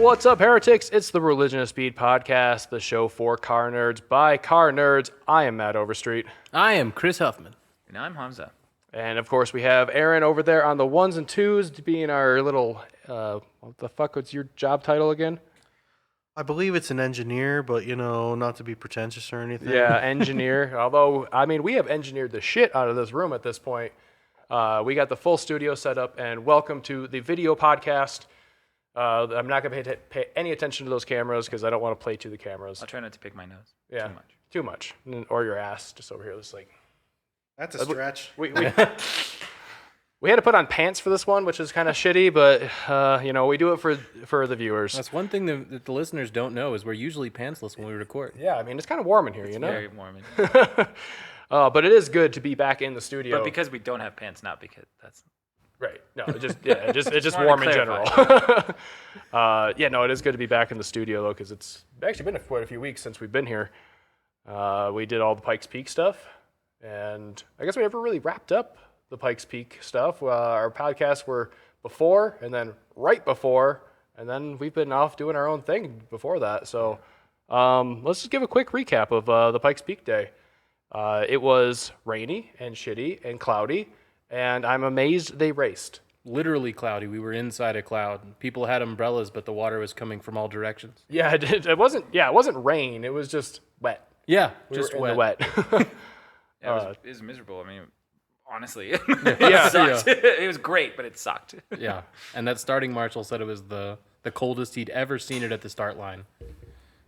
What's up, heretics? It's the Religion of Speed podcast, the show for car nerds by car nerds. I am Matt Overstreet. I am Chris Huffman. And I'm Hamza. And of course, we have Aaron over there on the ones and twos, being our little, what the fuck, what's your job title again? I believe it's an engineer, but, not to be pretentious or anything. Yeah, engineer. Although, we have engineered the shit out of this room at this point. We got the full studio set up, and welcome to the video podcast. I'm not going to pay any attention to those cameras because I don't want to play to the cameras. I'll try not to pick my nose. Yeah, too much. Or your ass, just over here. It's like... That's a stretch. We had to put on pants for this one, which is kind of shitty, but, we do it for the viewers. That's one thing that the listeners don't know is we're usually pantsless when we record. Yeah, it's kind of warm in here, It's you know? very warm in here. But it is good to be back in the studio. But because we don't have pants, not because that's... Right. No, it's just wanted warm to in general. It is good to be back in the studio, though, because it's actually been quite a few weeks since we've been here. We did all the Pikes Peak stuff, and I guess we never really wrapped up the Pikes Peak stuff. Our podcasts were before, and then right before, and then we've been off doing our own thing before that. So let's just give a quick recap of the Pikes Peak day. It was rainy and shitty and cloudy, and I'm amazed they raced. Literally cloudy. We were inside a cloud. People had umbrellas, but the water was coming from all directions. Yeah, it wasn't rain. It was just wet. Yeah, We just were in wet. the wet. Yeah, it was miserable. Yeah. Honestly, it sucked. It was great, but it sucked. Yeah, and that starting marshal said it was the coldest he'd ever seen it at the start line.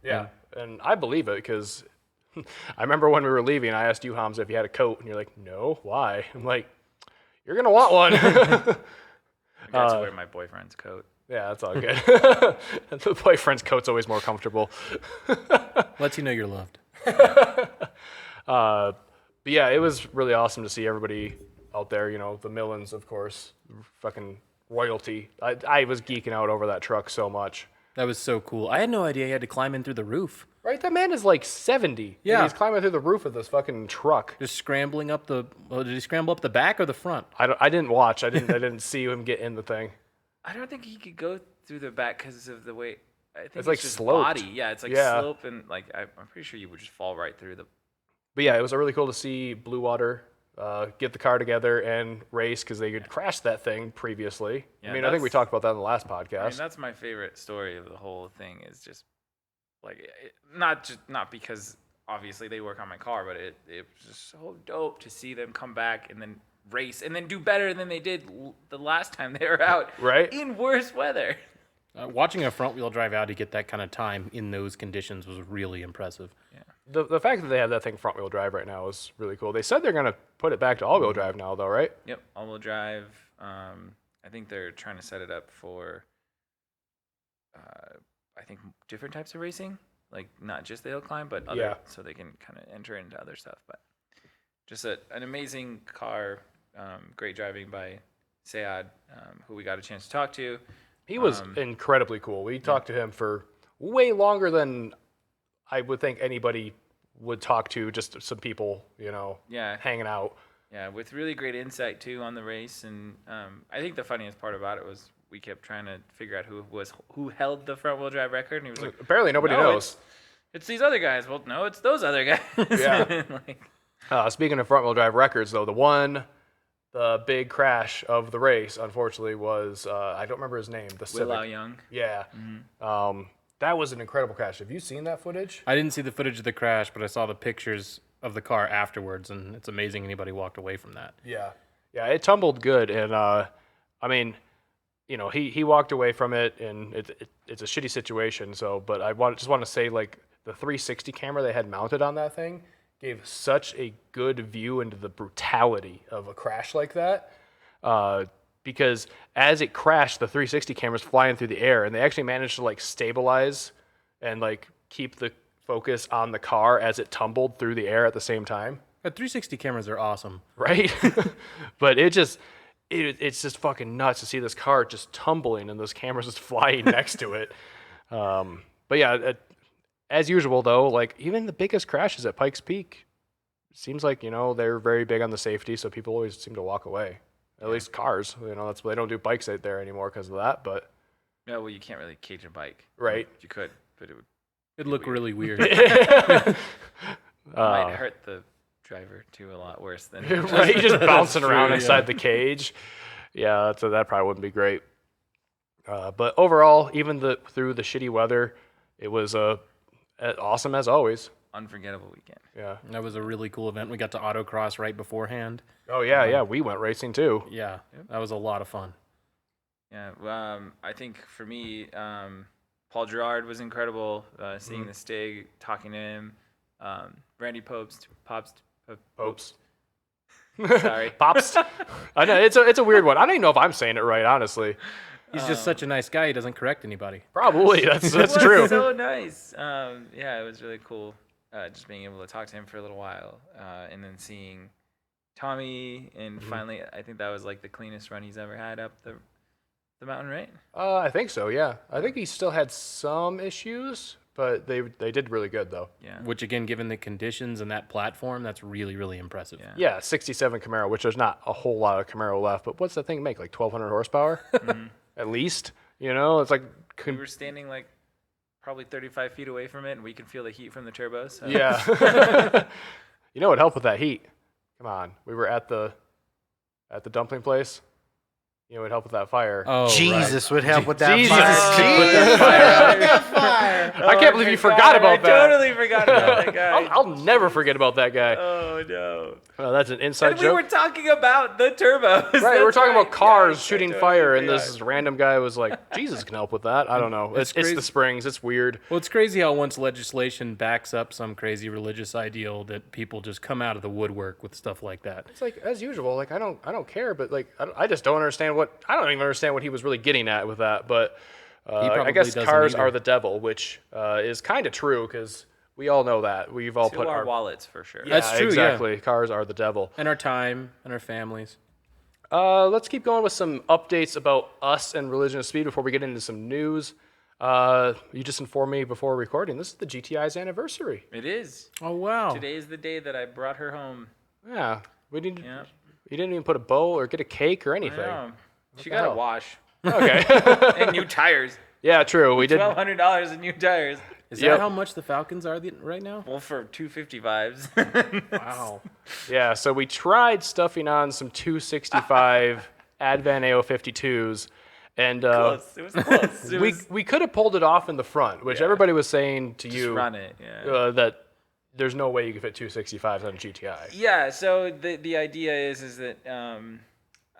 Yeah, and I believe it because I remember when we were leaving, I asked you, Hamza, if you had a coat, and you're like, no, why? I'm like, you're going to want one. I got to wear my boyfriend's coat. Yeah, that's all good. The boyfriend's coat's always more comfortable. Lets you know you're loved. But yeah, it was really awesome to see everybody out there, the Millens, of course, fucking royalty. I was geeking out over that truck so much. That was so cool. I had no idea he had to climb in through the roof. Right, that man is like 70. Yeah. And he's climbing through the roof of this fucking truck. Just scrambling up did he scramble up the back or the front? I didn't watch. I didn't see him get in the thing. I don't think he could go through the back because of the way. I think It's like just sloped. body. Yeah, it's like slope and I'm pretty sure you would just fall right through the. But yeah, it was really cool to see Blue Water get the car together and race because they had crashed that thing previously. Yeah, I think we talked about that in the last podcast. That's my favorite story of the whole thing. Is just not because obviously they work on my car, but it was just so dope to see them come back and then race and then do better than they did the last time they were out. Right. In worse weather. Watching a front-wheel drive Audi get that kind of time in those conditions was really impressive. Yeah. The fact that they have that thing front wheel drive right now is really cool. They said they're gonna put it back to all wheel drive now, though, right? Yep, all-wheel drive. I think they're trying to set it up for, I think, different types of racing, like not just the hill climb, but other, so they can kind of enter into other stuff. But just an amazing car, great driving by Sayad, who we got a chance to talk to. He was incredibly cool. We talked to him for way longer than I would think anybody would talk to, just some people, hanging out. Yeah, with really great insight, too, on the race. And I think the funniest part about it was we kept trying to figure out who held the front-wheel drive record. And he was like, apparently nobody knows. It's these other guys. Well, no, it's those other guys. Yeah. Speaking of front-wheel drive records, though, the big crash of the race, unfortunately, was, I don't remember his name, the Civic. Will Young. Yeah. Mm-hmm. That was an incredible crash. Have you seen that footage? I didn't see the footage of the crash, but I saw the pictures of the car afterwards, and it's amazing anybody walked away from that. Yeah. Yeah, it tumbled good, and, he walked away from it, and it's a shitty situation, but I just want to say, like, the 360 camera they had mounted on that thing gave such a good view into the brutality of a crash like that, because as it crashed, the 360 camera's flying through the air, and they actually managed to stabilize and keep the focus on the car as it tumbled through the air at the same time. The 360 cameras are awesome, right? But it's just fucking nuts to see this car just tumbling and those cameras just flying next to it. But yeah, as usual though, even the biggest crashes at Pikes Peak, seems like they're very big on the safety, so people always seem to walk away. At least cars, that's why they don't do bikes out there anymore because of that. But No, well, you can't really cage a bike. Right. You could, but it would It'd look really weird. might hurt the driver too a lot worse than right, just bouncing around true, inside the cage. Yeah, so that probably wouldn't be great. But overall, even through the shitty weather, it was awesome as always. unforgettable weekend. Yeah. That was a really cool event. We got to autocross right beforehand. Oh yeah, we went racing too. Yeah, that was a lot of fun. Yeah, I think for me, Paul Gerard was incredible. Seeing the Stig, talking to him, Randy Pops. Sorry, Pops. I know it's a weird one. I don't even know if I'm saying it right, honestly. He's just such a nice guy. He doesn't correct anybody. Probably that's It was true. so nice. Yeah, it was really cool. Just being able to talk to him for a little while, and then seeing Tommy, and finally, I think that was like the cleanest run he's ever had up the mountain, right? I think so. Yeah, I think he still had some issues, but they did really good though. Yeah. Which again, given the conditions and that platform, that's really, really impressive. Yeah. Yeah, 67 Camaro, which there's not a whole lot of Camaro left, but what's that thing make? Like 1,200 horsepower, at least. You know, it's like. We were standing like probably 35 feet away from it, and we can feel the heat from the turbos. So. Yeah. You know what helped with that heat? Come on, we were at the dumpling place. You know what helped with that fire? Oh, Jesus would help with that Jesus fire. could put that fire out. I can't believe you forgot about that. I totally forgot about that guy. I'll never forget about that guy. Oh no! Oh, that's an inside And joke. we were talking about the turbos. Right, we're talking about cars Yeah, shooting I totally fire, and forgot. this random guy was like, "Jesus can help with that." I don't know. It's crazy. the springs. It's weird. Well, it's crazy how once legislation backs up some crazy religious ideal, that people just come out of the woodwork with stuff like that. It's like as usual. Like I don't care, but like I just don't understand I don't even understand what he was really getting at with that. But I probably guess doesn't cars either. are the devil, which is kind of true because we all know that. We've all To put our wallets for sure. Yeah, That's true, exactly. Cars are the devil. And our time and our families. Let's keep going with some updates about us and Religion of Speed before we get into some news. You just informed me before recording. This is the GTI's anniversary. It is. Oh, wow. Today is the day that I brought her home. Yeah, we didn't. Yeah. You didn't even put a bow or get a cake or I anything. know. She the got a hell? wash Okay. and new tires. Yeah, true. We did. $1,200 in new tires. Is Yep. that how much the Falcons are right now? Well, for 255s. Wow. Yeah, so we tried stuffing on some 265 Advan AO52s, and Close. It was close. It we could have pulled it off in the front, which Yeah. everybody was saying to just you run it. Yeah. that there's no way you could fit 265s on a GTI. Yeah, so the idea is that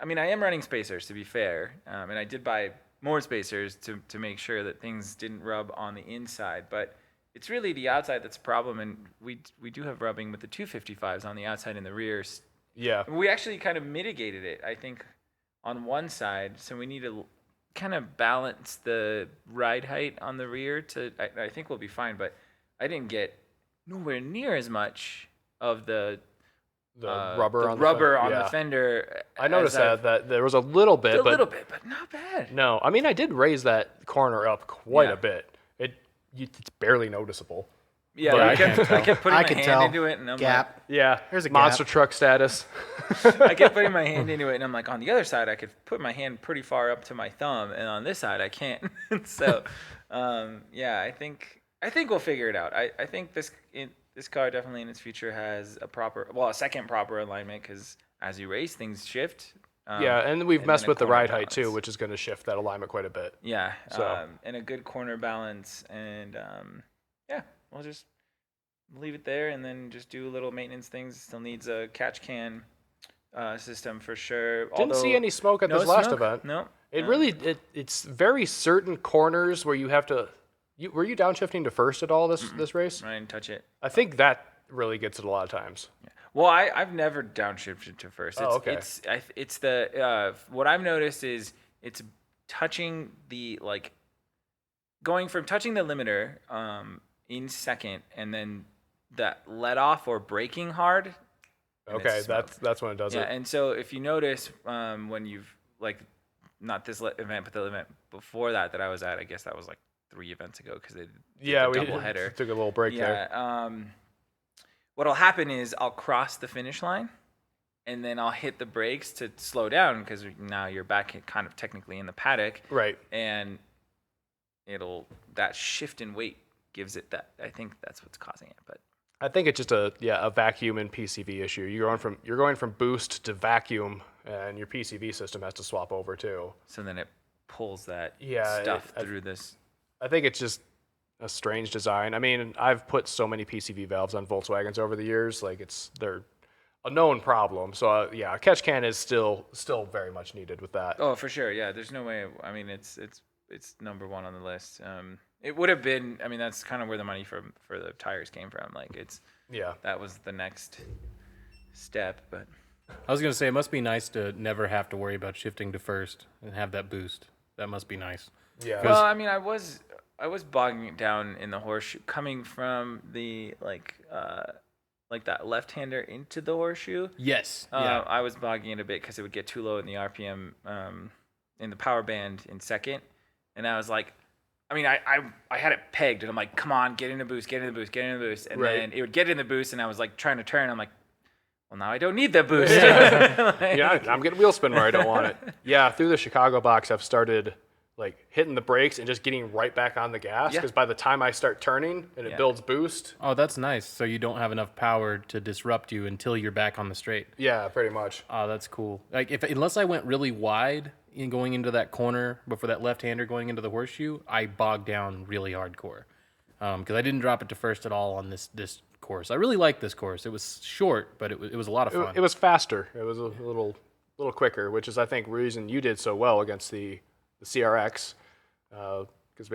I mean, I am running spacers, to be fair, and I did buy more spacers to make sure that things didn't rub on the inside, but it's really the outside that's a problem, and we do have rubbing with the 255s on the outside and the rear. Yeah. We actually kind of mitigated it, I think, on one side, so we need to kind of balance the ride height on the rear I think we'll be fine, but I didn't get nowhere near as much of the rubber on the fender. I noticed as that there was a little bit, a little bit, but not bad. no, I mean I did raise that corner up quite Yeah. a bit. It's barely noticeable. Yeah, But I I kept putting I my can hand tell. into it, and I'm Gap. Yeah, There's a monster gap. truck status. like, I kept putting my hand into it, and I'm like, on the other side, I could put my hand pretty far up to my thumb, and on this side, I can't. So, yeah, I think we'll figure it out. I think this car definitely in its future has a second proper alignment, because as you race, things shift. Yeah, and we've and messed then a with the corner ride height too, balance. which is going to shift that alignment quite a bit. Yeah, So- and a good corner balance, and yeah, we'll just leave it there, and then just do little maintenance things. Still needs a catch can system for sure. Didn't see any smoke at No this last smoke? event. No. It really it's very certain corners where you have to. Were you downshifting to first at all this race? I didn't touch it. I think that really gets it a lot of times. Well, I've never downshifted to first. It's, Oh, okay. It's the what I've noticed is it's touching the going from touching the limiter in second, and then that let off or braking hard. and Okay, it's smoke. that's when it does Yeah, it. and so if you notice when you've not this event, but the event before that I was at, I guess that was 3 events ago, because they did Yeah, the we double header. took a little break there. Yeah. What'll happen is I'll cross the finish line, and then I'll hit the brakes to slow down, because now you're back kind of technically in the paddock, Right. and that shift in weight gives it that. I think that's what's causing it. But I think it's just a vacuum and PCV issue. You're going from boost to vacuum, and your PCV system has to swap over too. so then it pulls that Yeah, stuff through this. I think it's just a strange design. I mean, I've put so many PCV valves on Volkswagens over the years. Like they're a known problem. So a catch can is still very much needed with that. Oh, for sure. Yeah, there's no way. I mean, it's number one on the list. It would have been. I mean, that's kind of where the money for the tires came from. Like that was the next step. But I was gonna say it must be nice to never have to worry about shifting to first and have that boost. That must be nice. Yeah. well, I mean, I was bogging it down in the horseshoe coming from the like that left-hander into the horseshoe. Yes. I was bogging it a bit because it would get too low in the RPM in the power band in second, and I was like, I mean, I had it pegged, and I'm like, come on, get in the boost, and Right. then it would get in the boost, and I was like trying to turn. I'm like, well, now I don't need the boost. Yeah, I'm getting wheel spin where I don't want it. Yeah, through the Chicago box, I've started like hitting the brakes and just getting right back on the gas because by the time I start turning and it builds boost. Oh, that's nice. So you don't have enough power to disrupt you until you're back on the straight. Yeah, pretty much. Oh, that's cool. Like unless I went really wide in going into that corner before that left-hander going into the horseshoe, I bogged down really hardcore because I didn't drop it to first at all on this course. I really like this course. It was short, but it was a lot of fun. It was faster. It was a little quicker, which is I think reason you did so well against the CRX because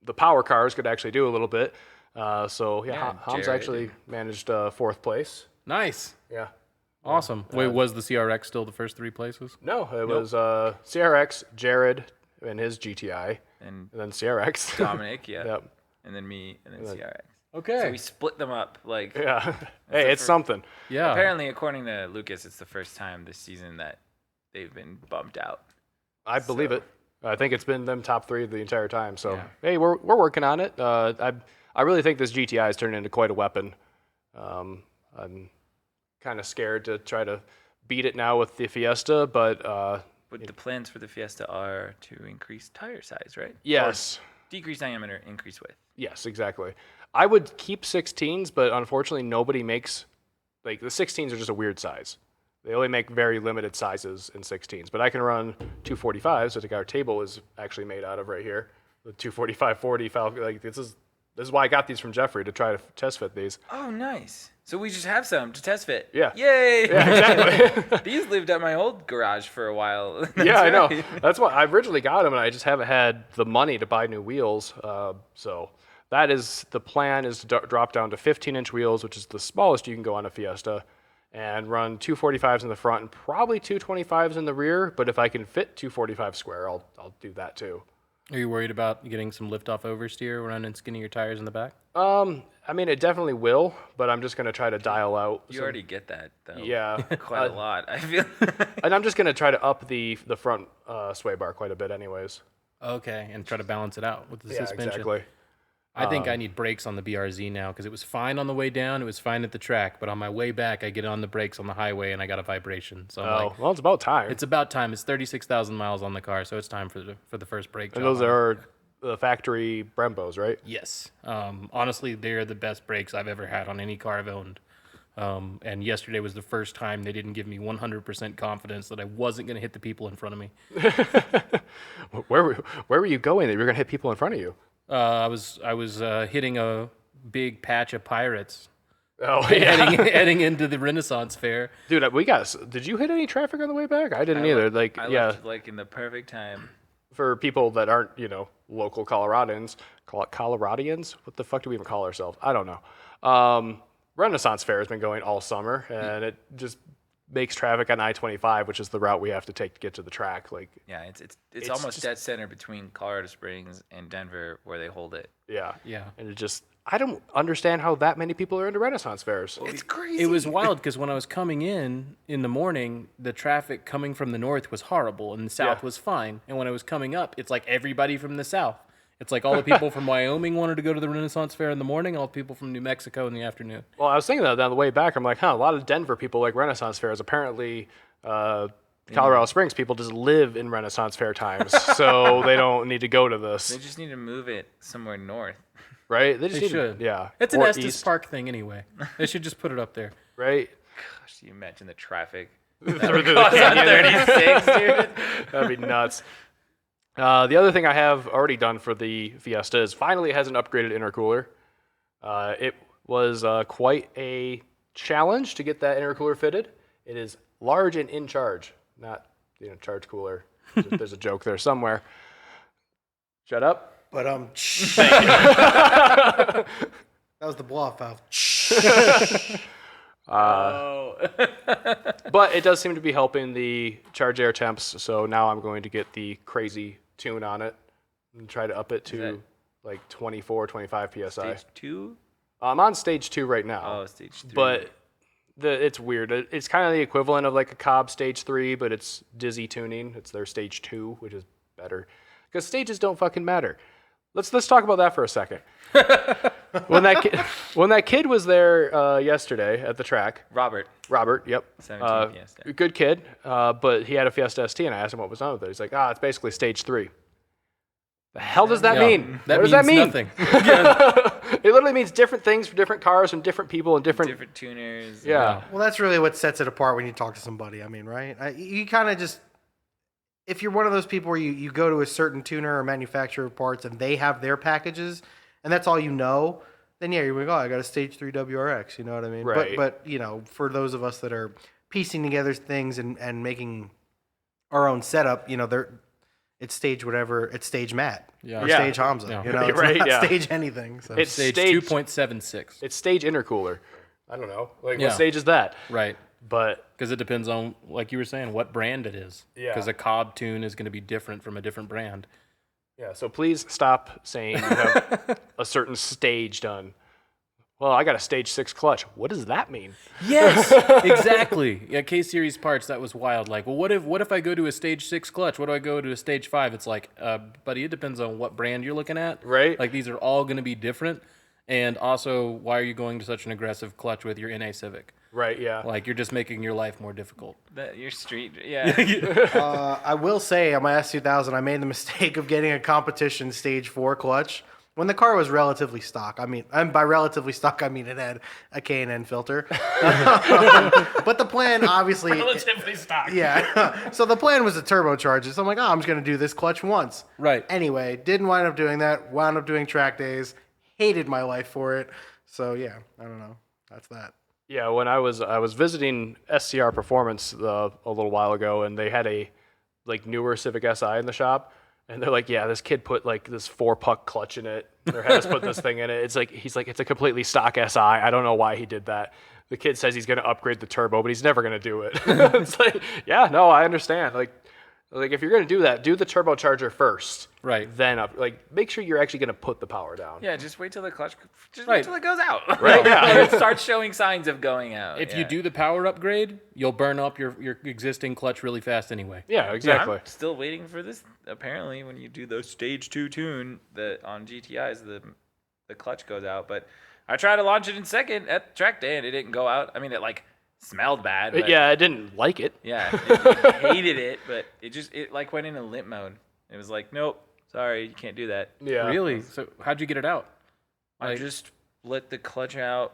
the power cars could actually do a little bit. Hans actually managed fourth place. Nice. Yeah. Awesome. Wait, was the CRX still the first three places? No, it was CRX, Jared, and his GTI, and then CRX. Dominic, yeah. Yep. And then me, and then CRX. Okay. So we split them up. Like, Yeah. Hey, it's something. Yeah. apparently, according to Lucas, it's the first time this season that they've been bumped out. I believe it. I think it's been them top three the entire time. So Yeah. hey, we're working on it. I really think this GTI has turned into quite a weapon. I'm kind of scared to try to beat it now with the Fiesta, but But the plans for the Fiesta are to increase tire size, right? yes, Or decrease diameter, increase width. yes, exactly. I would keep 16s, but unfortunately, nobody makes the 16s are just a weird size. They only make very limited sizes in 16s, but I can run 245s, which our table is actually made out of right here. The 245/40 Falcon. Like this is why I got these from Jeffrey to try to test fit these. Oh, nice. So we just have some to test fit. Yeah. Yay! Yeah, exactly. These lived at my old garage for a while. Yeah, I know. right. That's why I originally got them, and I just haven't had the money to buy new wheels. So that is the plan: is to drop down to 15-inch wheels, which is the smallest you can go on a Fiesta, and run 245s in the front and probably 225s in the rear. But if I can fit 245 square, I'll do that too. Are you worried about getting some lift-off oversteer running skinnier tires in the back? I mean, it definitely will, but I'm just gonna try to dial out. You already get that, though. Yeah, Quite a lot, I feel. and I'm just gonna try to up the front sway bar quite a bit, anyways. Okay, and try to balance it out with the Yeah, suspension. exactly. I think I need brakes on the BRZ now because it was fine on the way down. It was fine at the track, but on my way back, I get on the brakes on the highway and I got a vibration. So I'm like, Well, it's about time. it's about time. It's 36,000 miles on the car, so it's time for the first brake And job. those are the factory Brembos, right? Yes. Honestly, they're the best brakes I've ever had on any car I've owned. And yesterday was the first time they didn't give me 100% confidence that I wasn't going to hit the people in front of me. Where were you going that you were gonna hit people in front of you? I was hitting a big patch of pirates Oh yeah, heading into the Renaissance Fair. dude. Did you hit any traffic on the way back? I didn't either. I Yeah, left, like, in the perfect time. for people that aren't local Coloradans, Coloradians. What the fuck do we even call ourselves? I don't know. Renaissance Fair has been going all summer, and it just makes traffic on I-25, which is the route we have to take to get to the track. Like, Yeah, it's It's almost just- dead center between Colorado Springs and Denver where they hold it. yeah, Yeah. and I don't understand how that many people are into Renaissance fairs. It's crazy. It was wild because when I was coming in the morning, the traffic coming from the north was horrible and the south Yeah. was fine. And when I was coming up, it's like everybody from the south. It's like all the people from Wyoming wanted to go to the Renaissance Fair in the morning, all the people from New Mexico in the afternoon. Well, I was thinking that on the way back. I'm like, a lot of Denver people like Renaissance fairs. Apparently, Colorado Springs people just live in Renaissance Fair times, so they don't need to go to They this, just need to move it somewhere north. right? They just They need should. to, yeah. It's an or Estes east, Park thing anyway. They should just put it up there. right? Gosh, you imagine the traffic. Through That the goes on canyon. 36, dude. That'd be nuts. The other thing I have already done for the Fiesta is finally it has an upgraded intercooler. It was quite a challenge to get that intercooler fitted. It is large and in charge, not charge cooler. There's a joke there somewhere. Shut up. But that was the blow-off valve. Oh. But it does seem to be helping the charge air temps, so now I'm going to get the crazy tune on it and try to up it to that like 24, 25 PSI. Stage 2? I'm on stage 2 right now. Oh, stage 3. But it's weird. It's kind of the equivalent of like a Cobb stage 3, but it's Dizzy tuning. It's their stage 2, which is better. Because stages don't fucking matter. Let's talk about that for a second. When that kid was there yesterday at the track, Robert. yep, 17 Fiesta. good kid, but he had a Fiesta ST, and I asked him what was wrong with it. He's like, it's basically stage 3. The hell does that mean? That what means does that mean? nothing. It literally means different things for different cars from different people and different. Different tuners. Yeah. Well, that's really what sets it apart when you talk to somebody. I mean, right? You kind of just, if you're one of those people where you go to a certain tuner or manufacturer of parts and they have their packages and that's all you know, then yeah, you're like, I got a stage 3 WRX. You know what I mean? Right. But for those of us that are piecing together things and making our own setup, it's stage whatever, it's stage Matt. Yeah. Or Yeah. stage Hamza. Yeah. It's Right, not yeah. stage anything. So. It's Stage stage 2.76. It's stage intercooler. I don't know. Like Yeah. what stage is that? Right. But Because it depends on, like you were saying, what brand it is. Yeah. Because a Cobb tune is going to be different from a different brand. yeah, so please stop saying you have a certain stage done. Well, I got a stage 6 clutch. What does that mean? Yes, exactly. Yeah, K series parts. That was wild. Like, well, what if I go to a stage 6 clutch? What do I go to a stage 5? It's like, buddy, it depends on what brand you're looking at. Right. Like these are all going to be different. And also, why are you going to such an aggressive clutch with your NA Civic? Right, yeah. Like you're just making your life more difficult. Your street. Yeah. I will say on my S2000, I made the mistake of getting a competition stage 4 clutch when the car was relatively stock. I mean, and by relatively stock, I mean it had a K&N filter. But the plan, obviously, Relatively stock. yeah. So the plan was to turbocharge it. So I'm like, I'm just going to do this clutch once. Right. Anyway, didn't wind up doing that. Wound up doing track days. Hated my life for it. So yeah, I don't know. That's that. Yeah, when I was visiting SCR Performance a little while ago, and they had a newer Civic Si in the shop, and they're like, yeah, this kid put like this 4-puck clutch in it, or had us put this thing in it. It's like he's like, it's a completely stock Si. I don't know why he did that. The kid says he's gonna upgrade the turbo, but he's never gonna do it. It's like, yeah, no, I understand. Like if you're gonna do that, do the turbocharger first. Right. Then make sure you're actually gonna put the power down. Yeah, just wait till the clutch. Just Right. wait till it goes out. Right, yeah. Or it starts showing signs of going out. If you do the power upgrade, you'll burn up your existing clutch really fast anyway. Yeah, exactly. I'm still waiting for this. Apparently, when you do those stage 2 tune, on GTIs, the clutch goes out. But I tried to launch it in second at track day, and it didn't go out. I mean, it smelled bad. But Yeah, I didn't like it. Yeah, it hated it, but it went into limp mode. It was like, nope, sorry, you can't do that. Yeah. Really? So how'd you get it out? I just let the clutch out,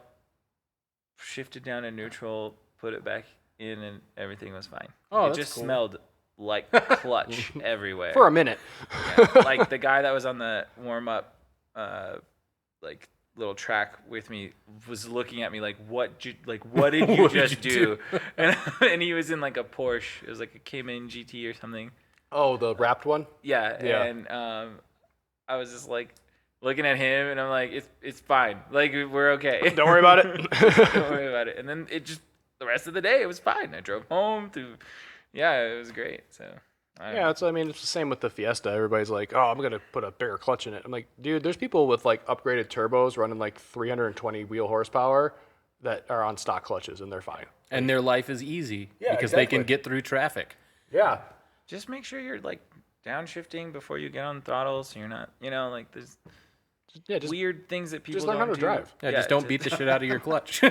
shifted down to neutral, put it back in, and everything was fine. Oh, it that's just cool. smelled like clutch everywhere. For a minute. Yeah, like the guy that was on the warm up, little track with me was looking at me like, what did you What did just you do? And he was in like a Porsche. It was like a Cayman GT or something. Oh, the wrapped one? Yeah. Yeah. And I was just like looking at him, and I'm like, it's fine. Like, we're okay. Don't worry about it. Don't worry about it. And then the rest of the day, it was fine. I drove home it was great. So. Yeah, it's the same with the Fiesta. Everybody's like, oh, I'm going to put a bigger clutch in it. I'm like, dude, there's people with upgraded turbos running 320 wheel horsepower that are on stock clutches, and they're fine. And their life is easy Yeah, because they exactly. can get through traffic. Yeah. Just make sure you're downshifting before you get on throttle, so you're not, there's Yeah, just weird things that people learn how don't to do. drive. Yeah, just don't beat the shit out of your clutch.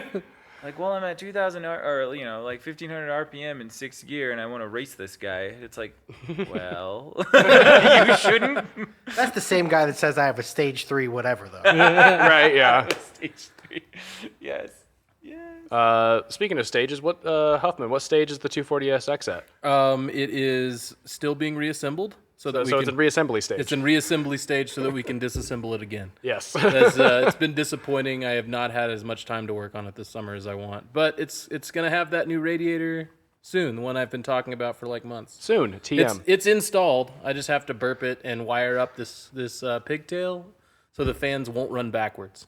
Like, well, I'm at 2,000 or 1,500 RPM in 6th gear, and I want to race this guy. It's like, well, you shouldn't. That's the same guy that says I have a stage 3 whatever though. Right, yeah. Stage 3. Yes. Speaking of stages, Huffman, what stage is the 240SX at? It is still being reassembled. So it's in reassembly stage. It's in reassembly stage so that we can disassemble it again. Yes. It's been disappointing. I have not had as much time to work on it this summer as I want. But it's going to have that new radiator soon, the one I've been talking about for like months. Soon, TM. It's installed. I just have to burp it and wire up this pigtail so the fans won't run backwards.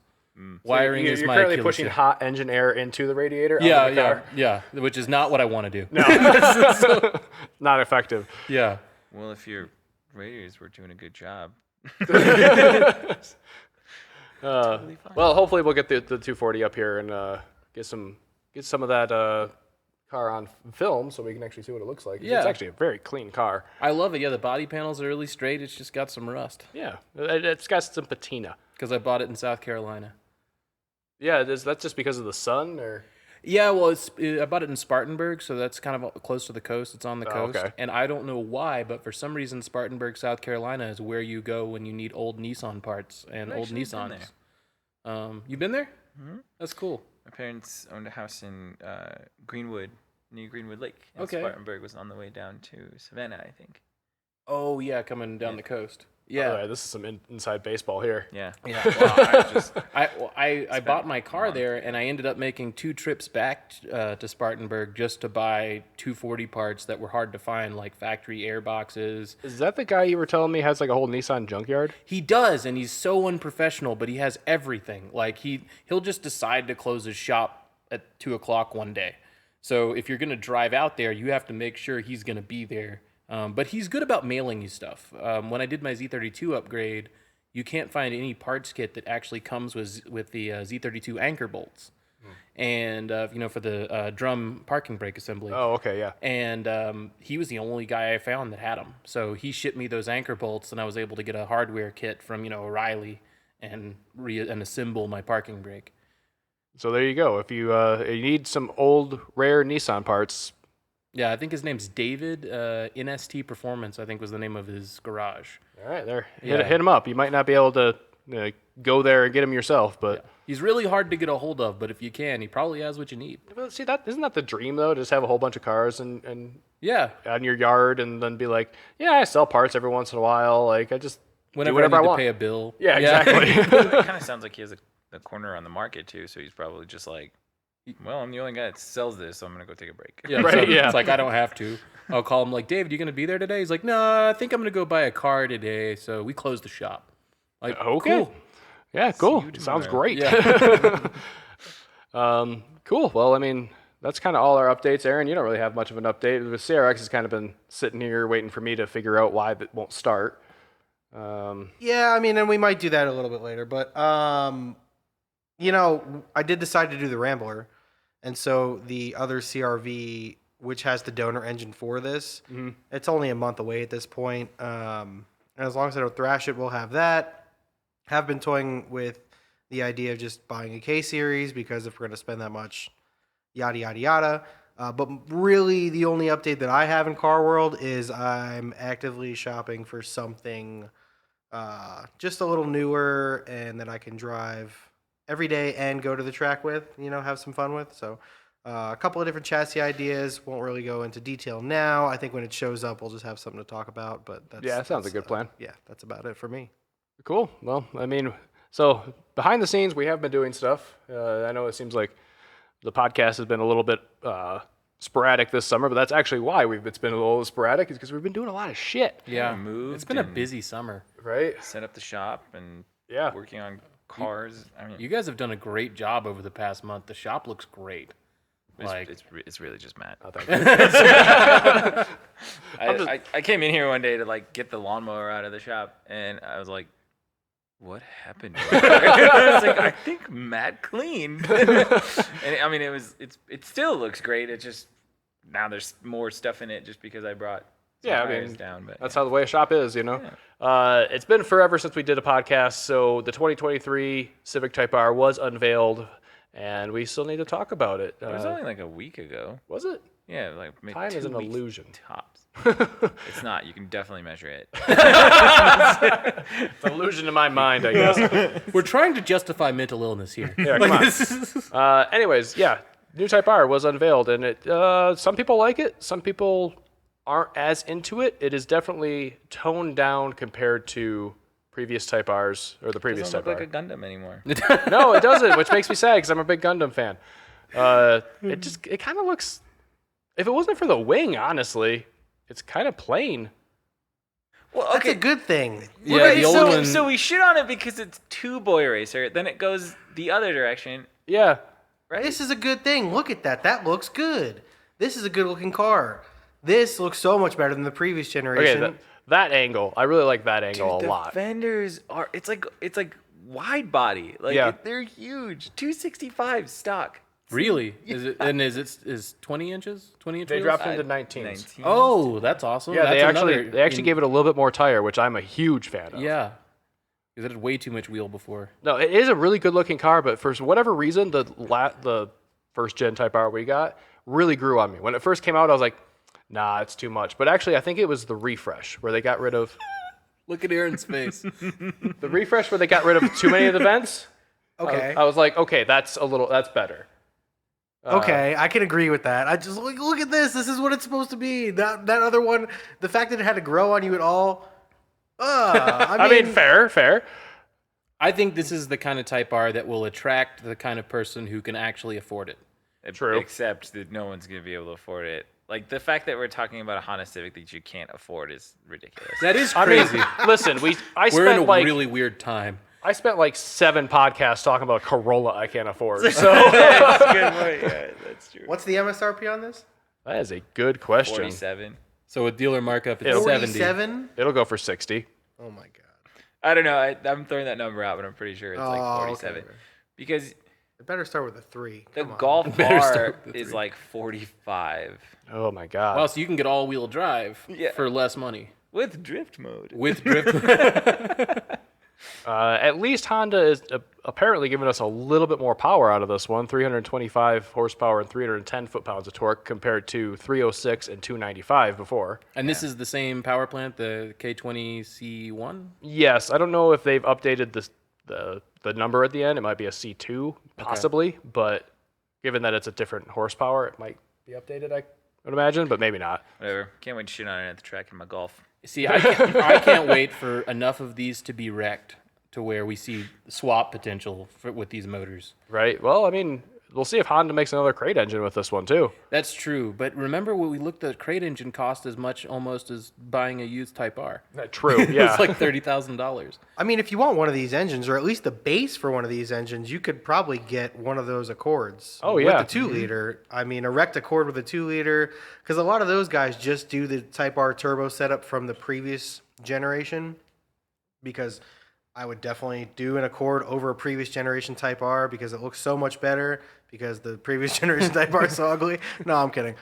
Wiring is my You're currently Achilles pushing heel. hot engine air into the radiator? out of the car? Yeah, which is not what I want to do. No. Not effective. Yeah. Well, if your radiators were doing a good job. Well, hopefully we'll get the 240 up here and get some of that car on film so we can actually see what it looks like. Yeah. It's actually a very clean car. I love it. Yeah, the body panels are really straight. It's just got some rust Yeah, it's got some patina. because I bought it in South Carolina. Yeah, that's just because of the sun, or Yeah, well, I bought it in Spartanburg, so that's kind of close to the coast. It's on the coast. okay. And I don't know why, but for some reason, Spartanburg, South Carolina is where you go when you need old Nissan parts and old actually been Nissans. You been there? Mm-hmm. That's cool. My parents owned a house in Greenwood, near Greenwood Lake. And Okay. Spartanburg was on the way down to Savannah, I think. Oh, yeah, coming down the coast. yeah, Yeah. this is some inside baseball here. Yeah. Yeah, well, I bought my car there, and I ended up making 2 trips back to Spartanburg just to buy 240 parts that were hard to find, like factory air boxes. Is that the guy you were telling me has like a whole Nissan junkyard? He does, and he's so unprofessional, but he has everything. Like he'll just decide to close his shop at 2:00 one day. So if you're gonna drive out there, you have to make sure he's gonna be there. But he's good about mailing you stuff. When I did my Z32 upgrade, you can't find any parts kit that actually comes with the Z32 anchor bolts, and for the drum parking brake assembly. Oh, okay, yeah. And he was the only guy I found that had them. So he shipped me those anchor bolts, and I was able to get a hardware kit from O'Reilly and assemble my parking brake. So there you go. If you need some old rare Nissan parts. Yeah, I think his name's David. NST Performance, I think, was the name of his garage. All right, there. Yeah. Hit him up. You might not be able to go there and get him yourself, but He's really hard to get a hold of, but if you can, he probably has what you need. Well, see, isn't that the dream though? Just have a whole bunch of cars and Yeah. on your yard, and then be like, yeah, I sell parts every once in a while. Like I just Whenever do whatever I I need to want. pay a bill. Yeah, exactly. It kind of sounds like he has a corner on the market, too. So he's probably just like, well, I'm the only guy that sells this, so I'm going to go take a break. Yeah, Right, so yeah. It's like I don't have to. I'll call him like, David, you gonna be there today? He's like, no, I think I'm gonna go buy a car today. So we closed the shop. Like, Okay. cool. Yeah, cool. you Sounds tomorrow. great. Yeah. Cool. Well, I mean, that's kind of all our updates, Aaron. You don't really have much of an update. The CRX has kind of been sitting here waiting for me to figure out why it won't start. Yeah, I mean, and we might do that a little bit later, but I did decide to do the Rambler, and so the other CRV, which has the donor engine for this, it's only a month away at this point. And as long as I don't thrash it, we'll have that. Have been toying with the idea of just buying a K series because if we're going to spend that much, yada yada yada. But really, the only update that I have in Car World is I'm actively shopping for something just a little newer and that I can drive every day and go to the track with, have some fun with. So a couple of different chassis ideas. Won't really go into detail now. I think when it shows up, we'll just have something to talk about. But Yeah, that sounds a good plan. Yeah, that's about it for me. Cool. Well, I mean, so behind the scenes, we have been doing stuff. I know it seems like the podcast has been a little bit sporadic this summer, but that's actually why it's been a little sporadic, is because we've been doing a lot of shit, Yeah. Moved It's been a and busy summer. right? set up the shop and Yeah. working on cars. I mean, You guys have done a great job over the past month. The shop looks great. it's really just Matt. Oh, thank you. I came in here one day to like get the lawnmower out of the shop, and I was like, "What happened?" I was like, "I think Matt cleaned." And I mean, it still looks great. It just now there's more stuff in it just because I brought some Yeah, I tires mean, down. But That's how the way a shop is, It's been forever since we did a podcast. So the 2023 Civic Type R was unveiled, Yeah. and we still need to talk about it. It was only like a week ago. Was it? Yeah, like maybe Time 2 is an weeks illusion. tops. It's not. You can definitely measure it. It's an illusion in my mind, I guess. We're trying to justify mental illness here. Yeah, come on. Anyways, yeah, new Type R was unveiled, and it. Some people like it. Some people aren't as into it. It is definitely toned down compared to previous Type Rs or the previous Doesn't Type look like R. a Gundam anymore. No, it doesn't, which makes me sad because I'm a big Gundam fan. It kind of looks. If it wasn't for the wing, honestly, it's kind of plain. Well, That's a good thing. Yeah, Right, the old one. so we shit on it because it's too boy racer. Then it goes the other direction, Yeah, right? This is a good thing. Look at that. That looks good. This is a good looking car. This looks so much better than the previous generation. okay, that angle. I really like that angle Dude, a lot. The fenders are. It's like wide body. Like Yeah. they're huge. 265 stock. Really? Is 20 inches? 20 inch They wheels? dropped into 19s. 19. Oh, that's awesome. Yeah, That's they actually gave it a little bit more tire, which I'm a huge fan of. Yeah. Because it had way too much wheel before. No, it is a really good looking car, but for whatever reason, the first gen Type R we got really grew on me. When it first came out, I was like, nah, it's too much. But actually, I think it was the refresh where they got rid of Look at Aaron's face. the refresh where they got rid of too many of the vents. Okay. I was like, okay, that's better. Okay, I can agree with that. I just look at this. This is what it's supposed to be. That other one, the fact that it had to grow on you at all. I mean, fair. I think this is the kind of Type R that will attract the kind of person who can actually afford it. True. Except that no one's gonna be able to afford it. Like the fact that we're talking about a Honda Civic that you can't afford is ridiculous. That is I mean, crazy. listen, I We're in a spent like really weird time. I spent like 7 podcasts talking about a Corolla I can't afford. So That's a good point. Yeah, that's true. What's the MSRP on this? that is a good question. 47. So with dealer markup, it's It'll- 70. 47? It'll go for 60. Oh my god. I don't know. I'm throwing that number out, but I'm pretty sure it's like Oh, 47. okay. Because It better start with a 3. the Come on. Golf Better R start with is 3. like 45 Oh my god. Well, so you can get all-wheel drive Yeah. for less money. with drift mode. With drift. At least Honda is apparently giving us a little bit more power out of this one, 325 horsepower and 310 foot-pounds of torque compared to 306 and 295 before. And this is the same power plant, the K20C1? Yes, I don't know if they've updated the number at the end. It might be a C2 possibly, but given that it's a different horsepower, it might be updated, I would imagine, but maybe not. Whatever. Can't wait to shit on it at the track in my Golf. See, I can't wait for enough of these to be wrecked to where we see swap potential with these motors. Right? Well, I mean, we'll see if Honda makes another crate engine with this one too. That's true, but remember when we looked at crate engine cost as much almost as buying a used Type R. True, yeah. It's like $30,000. I mean, if you want one of these engines, or at least the base for one of these engines, you could probably get one of those Accords. Oh, yeah. With the 2-liter. I mean, a wrecked Accord with a 2-liter. Because a lot of those guys just do the Type R turbo setup from the previous generation. Because I would definitely do an Accord over a previous generation Type R because it looks so much better. Because the previous generation Type R is so ugly. No, I'm kidding.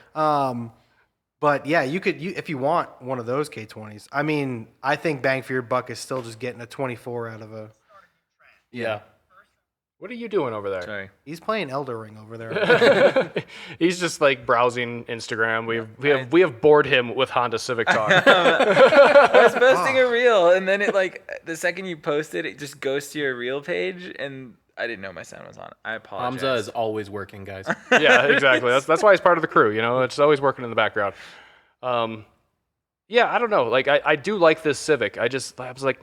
But yeah, you if you want one of those K20s. I mean, I think bang for your buck is still just getting a 24 out of a. Yeah. What are you doing over there? Sorry. He's playing Elder Ring over there. He's just like browsing Instagram. We have bored him with Honda Civic talk. I was posting a reel, and then it like the second you post it, it just goes to your reel page, and I didn't know my sound was on. I apologize. Hamza is always working, guys. Yeah, exactly. That's why he's part of the crew. You know, it's always working in the background. Yeah, I don't know. Like I do like this Civic. I was like,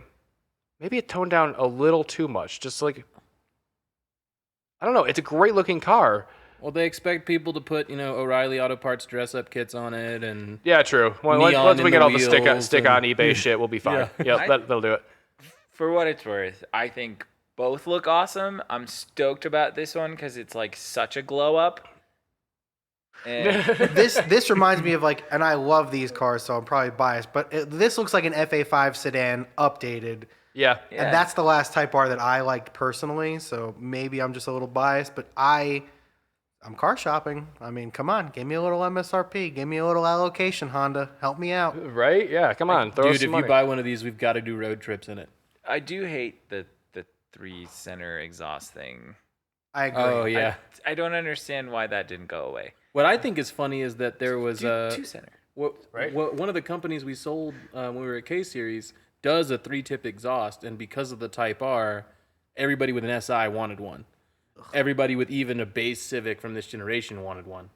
maybe it toned down a little too much. Just like, I don't know. It's a great looking car. Well, they expect people to put, O'Reilly Auto Parts dress-up kits on it, and Yeah, true. Neon Once we in get the all the stick wheels on and- eBay shit, we'll be fine. Yeah. Yep, that'll do it. For what it's worth, I think both look awesome. I'm stoked about this one because it's like such a glow up. And this reminds me of and I love these cars, so I'm probably biased, but this looks like an FA5 sedan updated. Yeah. Yeah. And that's the last Type R that I liked personally, so maybe I'm just a little biased, but I'm car shopping. I mean, come on, give me a little MSRP, give me a little allocation, Honda, help me out. Right? Yeah. Come on, throw us dude, some if money. you buy one of these, we've got to do road trips in it. I do hate the 3-center exhaust thing. I agree. Oh yeah. I don't understand why that didn't go away. What I think is funny is that there was Two-center. one of the companies we sold when we were at K Series does a 3-tip exhaust, and because of the Type R, everybody with an SI wanted one. Everybody with even a base Civic from this generation wanted one.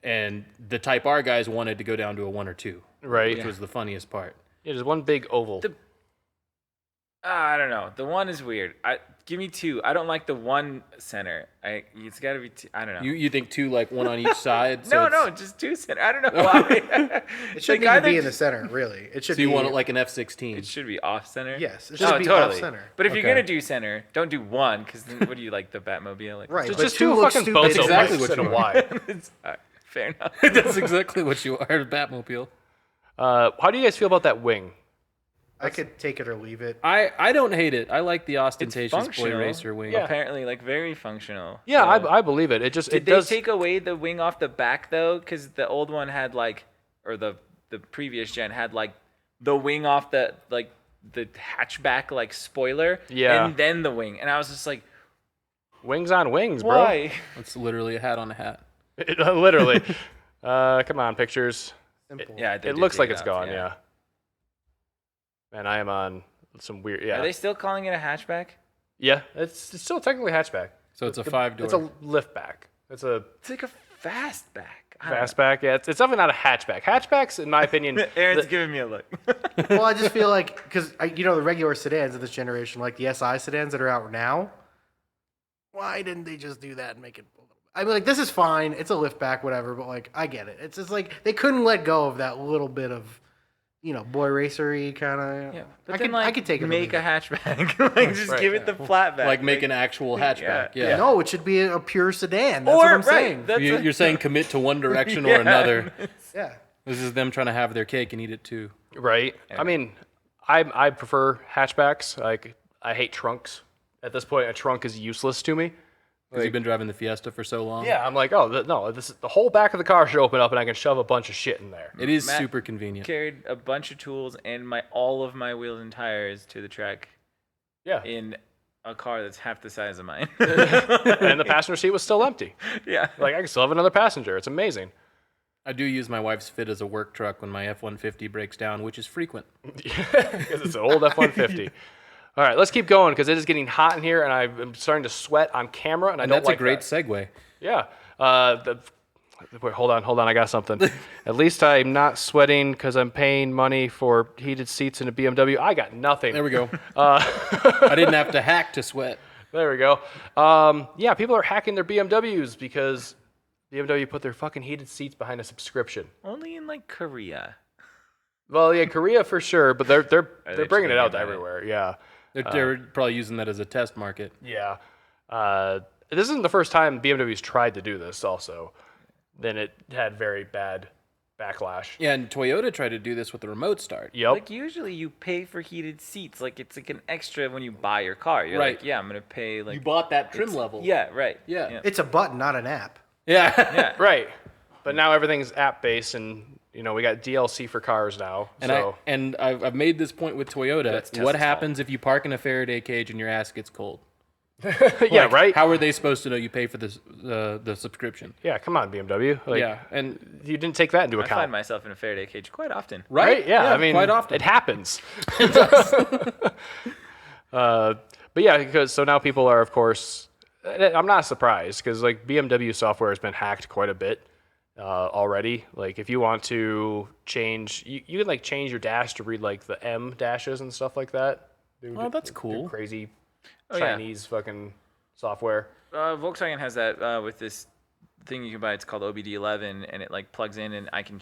And the Type R guys wanted to go down to a 1 or 2, Right. which was the funniest part. Yeah, just one big oval. I don't know. The 1 is weird. Give me 2. I don't like the 1 center. It's got to be 2. I don't know. You think 2, like 1 on each side? So no, just 2 center. I don't know why. It shouldn't even be in the center, really. It should So you be, want it like an F-16? It should be off center. Yes, it should be off center. But if you're Okay. gonna do center, don't do 1, because then what do you like, the Batmobile? Like, Right. Just two two looks fucking stupid. boats. That's exactly what and you a want. Y. All right, fair enough. That's exactly what you are, Batmobile. How do you guys feel about that wing? I could take it or leave it. I don't hate it. I like the ostentatious boy functional. racer wing. Yeah. Apparently, like, very functional. Yeah, So- I believe it. It just Did it they does. take away the wing off the back though? Because the old one had like, or the previous gen had like the wing off the hatchback like spoiler. Yeah. And then the wing, and I was just like, Wings on wings, bro. why? It's literally a hat on a hat. Literally. Come on, pictures. Simple. Yeah, they It did looks take like it it's off, gone. Yeah. Man, I am on some weird. Yeah. Are they still calling it a hatchback? Yeah. It's still technically hatchback. So it's a 5-door. It's a liftback. It's a It's like a fastback. I don't know. fastback. Yeah. It's definitely not a hatchback. Hatchbacks, in my opinion. Aaron's giving me a look. Well, I just feel like, because, the regular sedans of this generation, like the SI sedans that are out now, why didn't they just do that and make it a little... I mean, like, this is fine. It's a liftback, whatever, but, like, I get it. It's just, like, they couldn't let go of that little bit of, boy racery kind of... Yeah, but I then, could, like, I could take it or make leave a it. hatchback. Like, just Right. give it the flat back. like make an actual hatchback. Yeah. No, it should be a pure sedan. That's what I'm saying. That's You're saying commit to one direction Yeah. or another. Yeah. This is them trying to have their cake and eat it too. Right. I mean, I prefer hatchbacks. Like, I hate trunks. At this point, a trunk is useless to me. Because you've been driving the Fiesta for so long. Yeah, I'm like, no, this is, the whole back of the car should open up and I can shove a bunch of shit in there. It is Matt super convenient. carried a bunch of tools and all of my wheels and tires to the track Yeah. in a car that's half the size of mine. And the passenger seat was still empty. Yeah. Like, I can still have another passenger. It's amazing. I do use my wife's Fit as a work truck when my F-150 breaks down, which is frequent. Because it's an old F-150. All right, let's keep going because it is getting hot in here and I'm starting to sweat on camera and I And don't that's like a great that. segue. Yeah. Wait, hold on. I got something. At least I'm not sweating because I'm paying money for heated seats in a BMW. I got nothing. There we go. I didn't have to hack to sweat. There we go. Yeah, people are hacking their BMWs because BMW put their fucking heated seats behind a subscription. Only in like Korea. Well, yeah, Korea for sure, but they're they bringing it out to bringing it? everywhere. Yeah. They're probably using that as a test market. Yeah. This isn't the first time BMW's tried to do this also. Then it had very bad backlash. Yeah, and Toyota tried to do this with the remote start. Yep. Like usually you pay for heated seats. Like it's like an extra when you buy your car. You're Right. like, yeah, I'm gonna pay like You bought that trim level. Yeah, right. Yeah. It's a button, not an app. Yeah. Yeah. Right. But now everything's app based and we got DLC for cars now. And I've made this point with Toyota. That's Tesla's What happens if you park in a Faraday cage and your ass gets cold? yeah, Like, right? How are they supposed to know you pay for this the subscription? Yeah, come on, BMW. Like, Yeah, and you didn't take that into I account. find myself in a Faraday cage quite often. Right? Yeah, I mean, quite often. it happens. But yeah, because so now people are, of course, I'm not surprised because like BMW software has been hacked quite a bit already. Like if you want to change, you can like change your dash to read like the M dashes and stuff like that. Oh, that's cool. Crazy Oh, yeah. Chinese fucking software. Volkswagen has that with this thing you can buy. It's called OBD11, and it like plugs in, and I can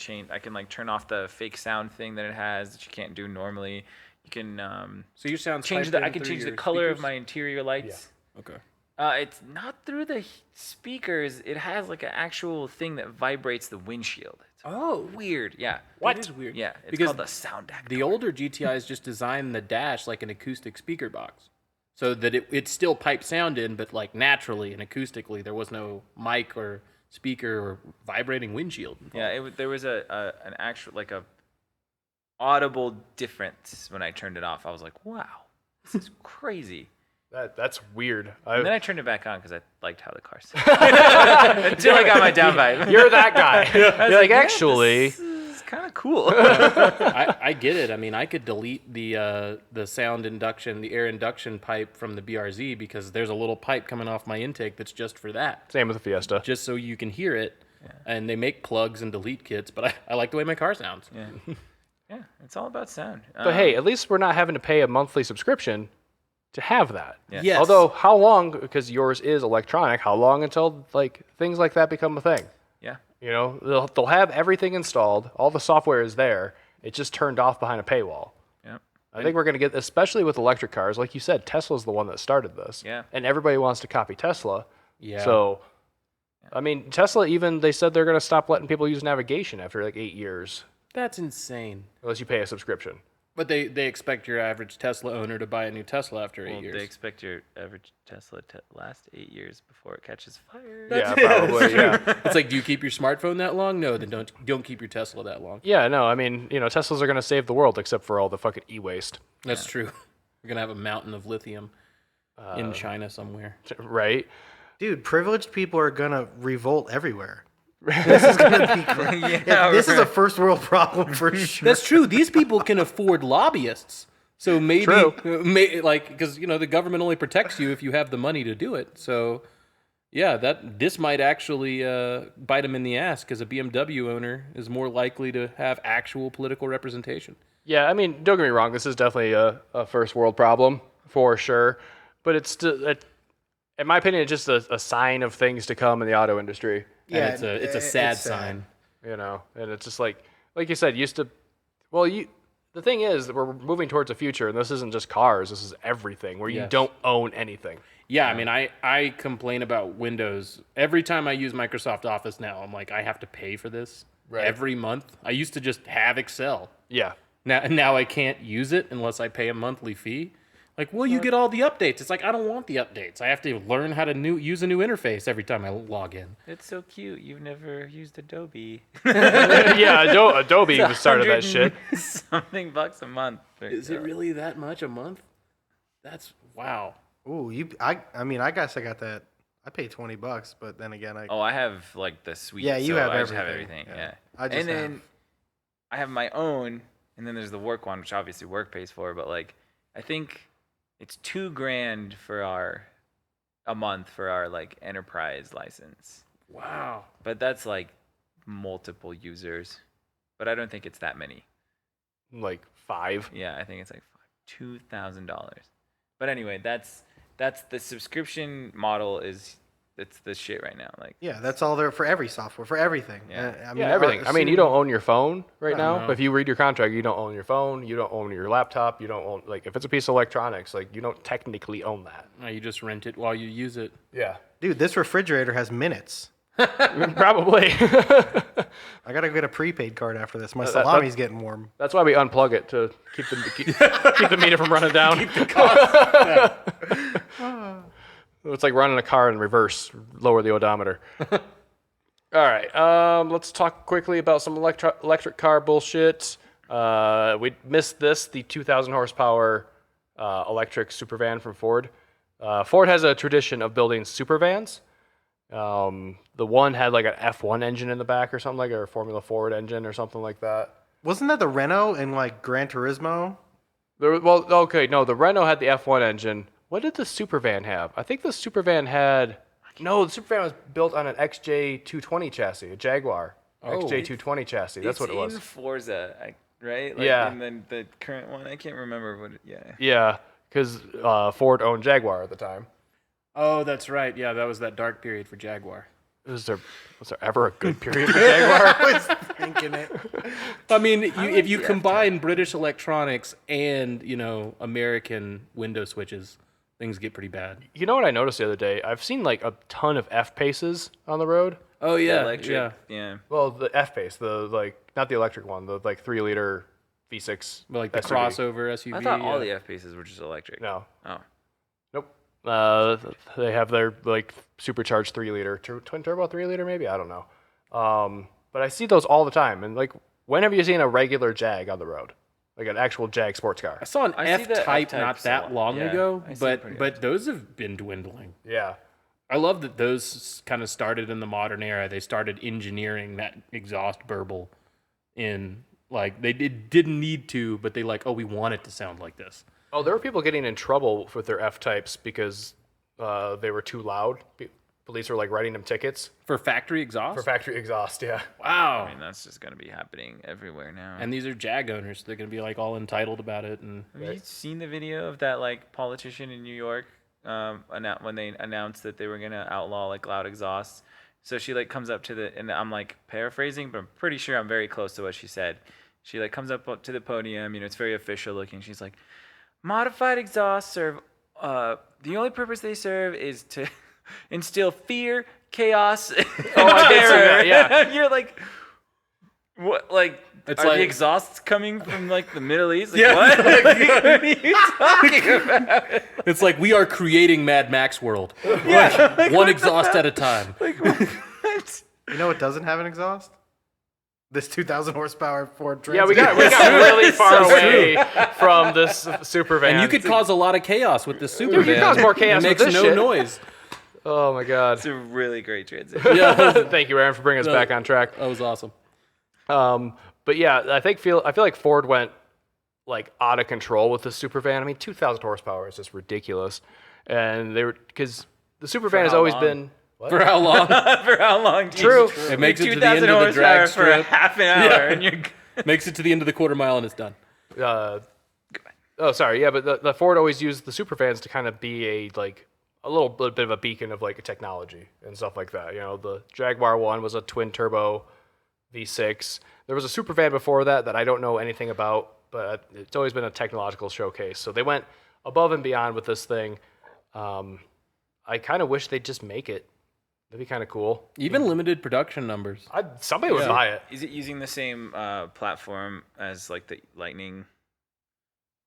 like turn off the fake sound thing that it has that you can't do normally. You can So your sound's change typed the in I can through change the your color of speakers? my interior lights. Okay. It's not through the speakers. It has like an actual thing that vibrates the windshield. It's Oh, weird. Yeah. That is weird. Yeah. It's Because called the sound actor. the older GTIs just designed the dash like an acoustic speaker box, so that it still piped sound in, but like naturally and acoustically, there was no mic or speaker or vibrating windshield. Yeah, there was an actual like a audible difference when I turned it off. I was like, wow, this is crazy. That's weird. And then I turned it back on because I liked how the car sounded. Until I got my down vibe. You're that guy. You're like, actually, this is kind of cool. I get it. I mean, I could delete the sound induction, the air induction pipe from the BRZ because there's a little pipe coming off my intake that's just for that. same with the Fiesta. Just so you can hear it. Yeah. And they make plugs and delete kits, but I like the way my car sounds. Yeah. Yeah, it's all about sound. But hey, at least we're not having to pay a monthly subscription to have that. Yeah. Yes. Although, how long? Because yours is electronic. How long until like things like that become a thing? Yeah. You know, they'll have everything installed. All the software is there. It's just turned off behind a paywall. Yeah. I think we're going to get, especially with electric cars, like you said, Tesla's the one that started this. Yeah. And everybody wants to copy Tesla. Yeah. So, I mean, Tesla even, they said they're going to stop letting people use navigation after like 8 years, That's insane. unless you pay a subscription. But they expect your average Tesla owner to buy a new Tesla after 8 years. They expect your average Tesla to last 8 years before it catches fire. Yeah, probably, yeah. It's like, do you keep your smartphone that long? No, then don't keep your Tesla that long. Yeah, no, I mean, you know, Teslas are going to save the world except for all the fucking e-waste. That's true. We're gonna have a mountain of lithium in China somewhere. Right? Dude, privileged people are gonna revolt everywhere. This is gonna be great. This is a first world problem for sure. That's true. These people can afford lobbyists. So maybe, True. because the government only protects you if you have the money to do it. So, yeah, this might actually bite them in the ass because a BMW owner is more likely to have actual political representation. Yeah, I mean, don't get me wrong. This is definitely a first world problem for sure. But it's still, in my opinion, it's just a sign of things to come in the auto industry. Yeah, and it's a sad sign. You know, and it's just like you said, the thing is that we're moving towards a future, and this isn't just cars. This is everything where you don't own anything. Yeah, I mean, I complain about Windows. Every time I use Microsoft Office now, I'm like, I have to pay for this every month. I used to just have Excel. Yeah. Now I can't use it unless I pay a monthly fee. Like, well, you get all the updates. It's like, I don't want the updates. I have to learn how to use a new interface every time I log in. It's so cute. You've never used Adobe. Yeah, Adobe started that shit. Something bucks a month. Is it really that much a month? That's wow. Ooh, I mean, I guess I got that. I paid $20, but then again, I have like the suite. Yeah, you so have I just everything. have everything. Yeah. And then I have my own, and then there's the work one, which obviously work pays for. But like, I think it's $2,000 for a month for our like enterprise license. Wow. But that's like multiple users. But I don't think it's that many. Like 5. Yeah, I think it's like $2,000. But anyway, that's the subscription model it's the shit right now. Like, yeah, that's all there for every software, for everything. Yeah. I mean, Everything. I mean, you don't own your phone right now. No. But if you read your contract, you don't own your phone. You don't own your laptop. You don't own, like, if it's a piece of electronics, like, you don't technically own that. No, you just rent it while you use it. Yeah. Dude, this refrigerator has minutes. Probably. I gotta get a prepaid card after this. My salami's getting warm. That's why we unplug it to keep the meter from running down. Keep the cost. It's like running a car in reverse, lower the odometer. All right, let's talk quickly about some electric car bullshit. We missed the 2,000 horsepower electric Supervan from Ford. Ford has a tradition of building Supervans. The one had like an F1 engine in the back or something, like a Formula Ford engine or something like that. Wasn't that the Renault in like Gran Turismo? The Renault had the F1 engine. What did the Supervan have? I think the Supervan the Supervan was built on an XJ220 chassis, a Jaguar XJ220 chassis. That's what it was. It's in Forza, right? Like, Yeah. And then the current one, I can't remember what. Yeah, because Ford owned Jaguar at the time. Oh, that's right. Yeah, that was that dark period for Jaguar. Was there ever a good period for Jaguar? I was thinking it. I mean, if you combine British electronics and, American window switches, things get pretty bad. You know what I noticed the other day? I've seen like a ton of F-Paces on the road. Oh, yeah. Electric. Yeah. Well, the F-Pace, not the electric one, the like 3-liter V6. But like the SUV. crossover SUV. I thought all the F-Paces were just electric. No. Oh. Nope. They have their like supercharged 3-liter, twin turbo 3-liter maybe, I don't know. But I see those all the time, and like, when have you seen a regular Jag on the road? like an actual Jag sports car. I saw an I see the F-Type not F-types a that lot. long Yeah, ago, I see them pretty but those have been dwindling. Yeah. I love that those kind of started in the modern era. They started engineering that exhaust burble in, like, they didn't need to, but they like, oh, we want it to sound like this. Oh, there were people getting in trouble with their F-types because they were too loud. Police were like writing them tickets For factory exhaust? for factory exhaust. Yeah. Wow. I mean, that's just going to be happening everywhere now. And these are Jag owners. So they're going to be like all entitled about it. And Have you seen the video of that like politician in New York when they announced that they were gonna outlaw like loud exhausts? So she like comes up to and I'm like paraphrasing, but I'm pretty sure I'm very close to what she said. She like comes up to the podium, it's very official looking. She's like, modified exhausts serve the only purpose they serve is to instill fear, chaos, Oh, I did see that, yeah. You're like, what? Like, It's are like- the exhausts coming from like the Middle East? Like, Yeah. what? Like, what are you talking about? it's like we are creating Mad Max world. Yeah, like, One what exhaust the at a time. Like, what? You know what doesn't have an exhaust? This 2,000 horsepower Ford Transit. Yeah, we got really far So away from this Supervan. And you could cause a lot of chaos with this Supervan. you could cause more chaos It with makes this no shit. noise. Oh my god. It's a really great transition. Yeah, Thank you, Aaron, for bringing us back on track. that was awesome. But yeah, I feel like Ford went like out of control with the Supervan. I mean, 2,000 horsepower is just ridiculous, and they were because the Supervan has how always long? been. What? For how long? For how long? True. It makes it to the 2,000 end of the drag horsepower for a strip. half an hour, and you're Makes it to the end of the quarter mile and it's done. Oh, sorry. Yeah, but the Ford always used the Supervans to kind of be a little bit of a beacon of like a technology and stuff like that. The Jaguar one was a twin turbo V6. There was a Supervan before that I don't know anything about, but it's always been a technological showcase. So they went above and beyond with this thing. I kind of wish they'd just make it. That'd be kind of cool. Even limited production numbers. Somebody would buy it. Is it using the same platform as like the Lightning?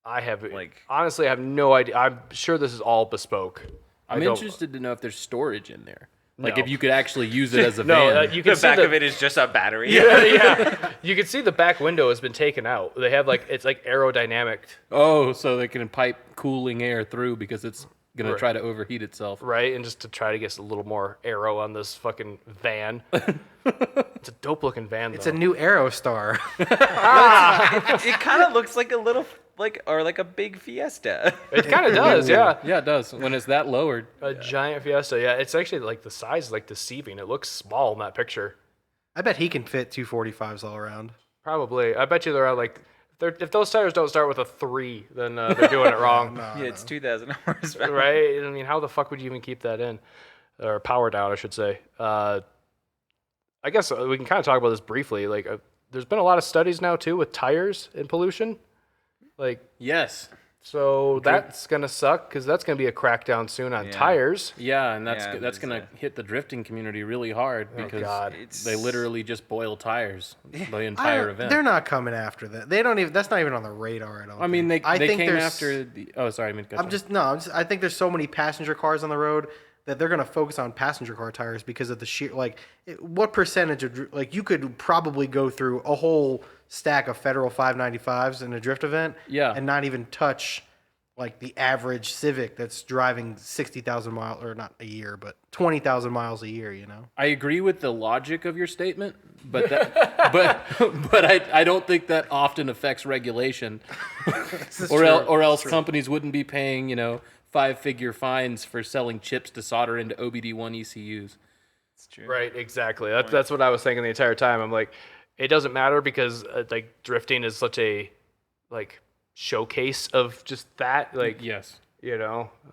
Honestly, I have no idea. I'm sure this is all bespoke. I'm interested to know if there's storage in there. Like No. if you could actually use it as a No, van. you can The see back of it is just a battery. Yeah. You can see the back window has been taken out. They have it's like aerodynamic, Oh, so they can pipe cooling air through because it's going to Right. try to overheat itself. right? And just to try to get a little more aero on this fucking van. It's a dope looking van, though. It's a new Aerostar. It kind of looks like a little like a big Fiesta. It kind of does, yeah. Yeah, it does. When it's that lowered. A giant Fiesta, yeah. It's actually like the size is like deceiving. It looks small in that picture. I bet he can fit 245s all around. Probably. I bet you they're like, if those tires don't start with a 3, then they're doing it wrong. Yeah, it's 2,000 horsepower. Right? I mean, how the fuck would you even keep that in? Or power down, I should say. I guess we can kind of talk about this briefly. There's been a lot of studies now, too, with tires and pollution. Yes. So that's going to suck because that's going to be a crackdown soon on Yeah. tires. Yeah, and that's Yeah, that's there's going to hit the drifting community really hard because God. they literally just boil tires the entire event. They're not coming after that. They don't even. That's not even on the radar. I don't. I mean, think. they think came there's- after the. Oh, sorry, I mean, I think there's so many passenger cars on the road that they're gonna focus on passenger car tires because of the sheer what percentage of you could probably go through a whole stack of federal 595s in a drift event, Yeah. and not even touch like the average Civic that's driving 60,000 miles or not a year, but 20,000 miles a year. I agree with the logic of your statement, but that, but I don't think that often affects regulation, or else companies wouldn't be paying 5-figure fines for selling chips to solder into OBD1 ECUs. It's true. Right, exactly. That's what I was thinking the entire time. I'm like, it doesn't matter because drifting is such a showcase of just that. Yes,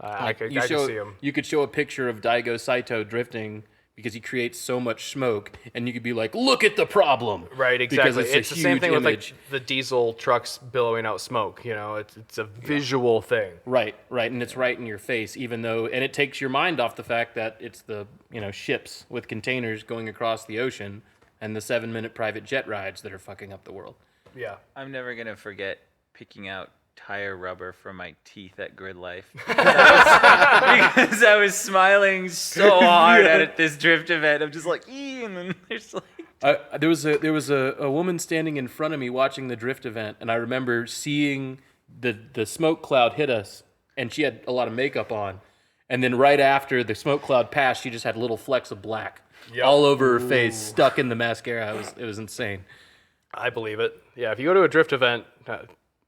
I can see him. You could show a picture of Daigo Saito drifting because he creates so much smoke, and you could be like, "Look at the problem!" Right, exactly. Because It's a the same huge thing image. with the diesel trucks billowing out smoke. It's a visual thing. Right, and it's right in your face, and it takes your mind off the fact that it's the ships with containers going across the ocean and the 7-minute private jet rides that are fucking up the world. Yeah. I'm never gonna forget picking out tire rubber from my teeth at Grid Life because I was smiling so hard at this drift event. I'm just like, and then there's There was a woman standing in front of me watching the drift event, and I remember seeing the smoke cloud hit us, and she had a lot of makeup on, and then right after the smoke cloud passed, she just had little flecks of black all over her face, stuck in the mascara. It was insane. I believe it. Yeah, if you go to a drift event, I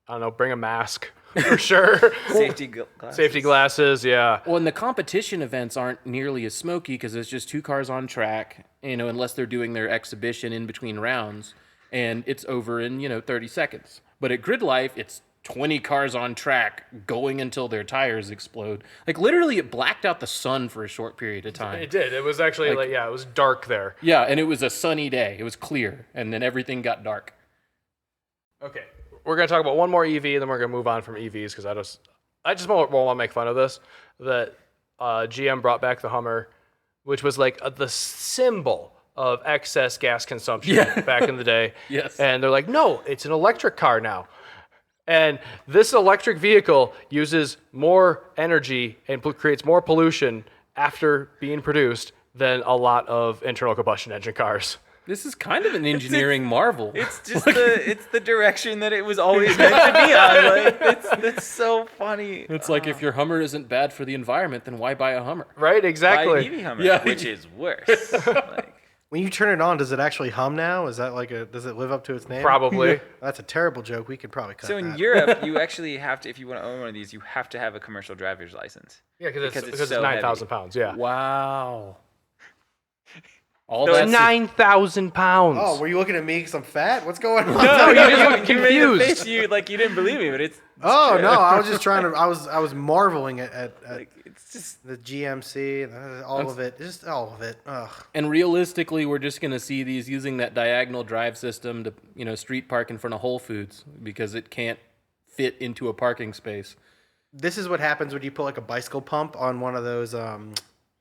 don't know, bring a mask for sure. Safety glasses. Safety glasses, yeah. Well, and the competition events aren't nearly as smoky because it's just 2 cars on track, unless they're doing their exhibition in between rounds, and it's over in, 30 seconds. But at Grid Life, it's 20 cars on track going until their tires explode. Like, literally, it blacked out the sun for a short period of time. It did. It was actually, it was dark there. Yeah, and it was a sunny day. It was clear, and then everything got dark. Okay. We're going to talk about one more EV, and then we're going to move on from EVs, because I just won't want to make fun of this, that GM brought back the Hummer, which was like the symbol of excess gas consumption back in the day. Yes. And they're like, no, it's an electric car now. And this electric vehicle uses more energy and creates more pollution after being produced than a lot of internal combustion engine cars. This is kind of an engineering marvel. It's just it's the direction that it was always meant to be on. That's so funny. It's like if your Hummer isn't bad for the environment, then why buy a Hummer? Right, Buy exactly. an EV Hummer, Yeah. which is worse. When you turn it on, does it actually hum now? Is that does it live up to its name? Probably. That's a terrible joke. We could probably cut So in that. Europe, you actually have to, if you want to own one of these, you have to have a commercial driver's license. Yeah, because it's so 9,000 heavy. pounds, yeah. Wow. All So that's it's 9,000 pounds. Oh, were you looking at me because I'm fat? What's going on? No, you just look you made a confused. face, you didn't believe me, but it's Oh true. no, I was just trying to. I was marveling at Like, it's just the GMC, all of it, just all of it. Ugh. And realistically, we're just going to see these using that diagonal drive system to, street park in front of Whole Foods because it can't fit into a parking space. This is what happens when you put like a bicycle pump on one of those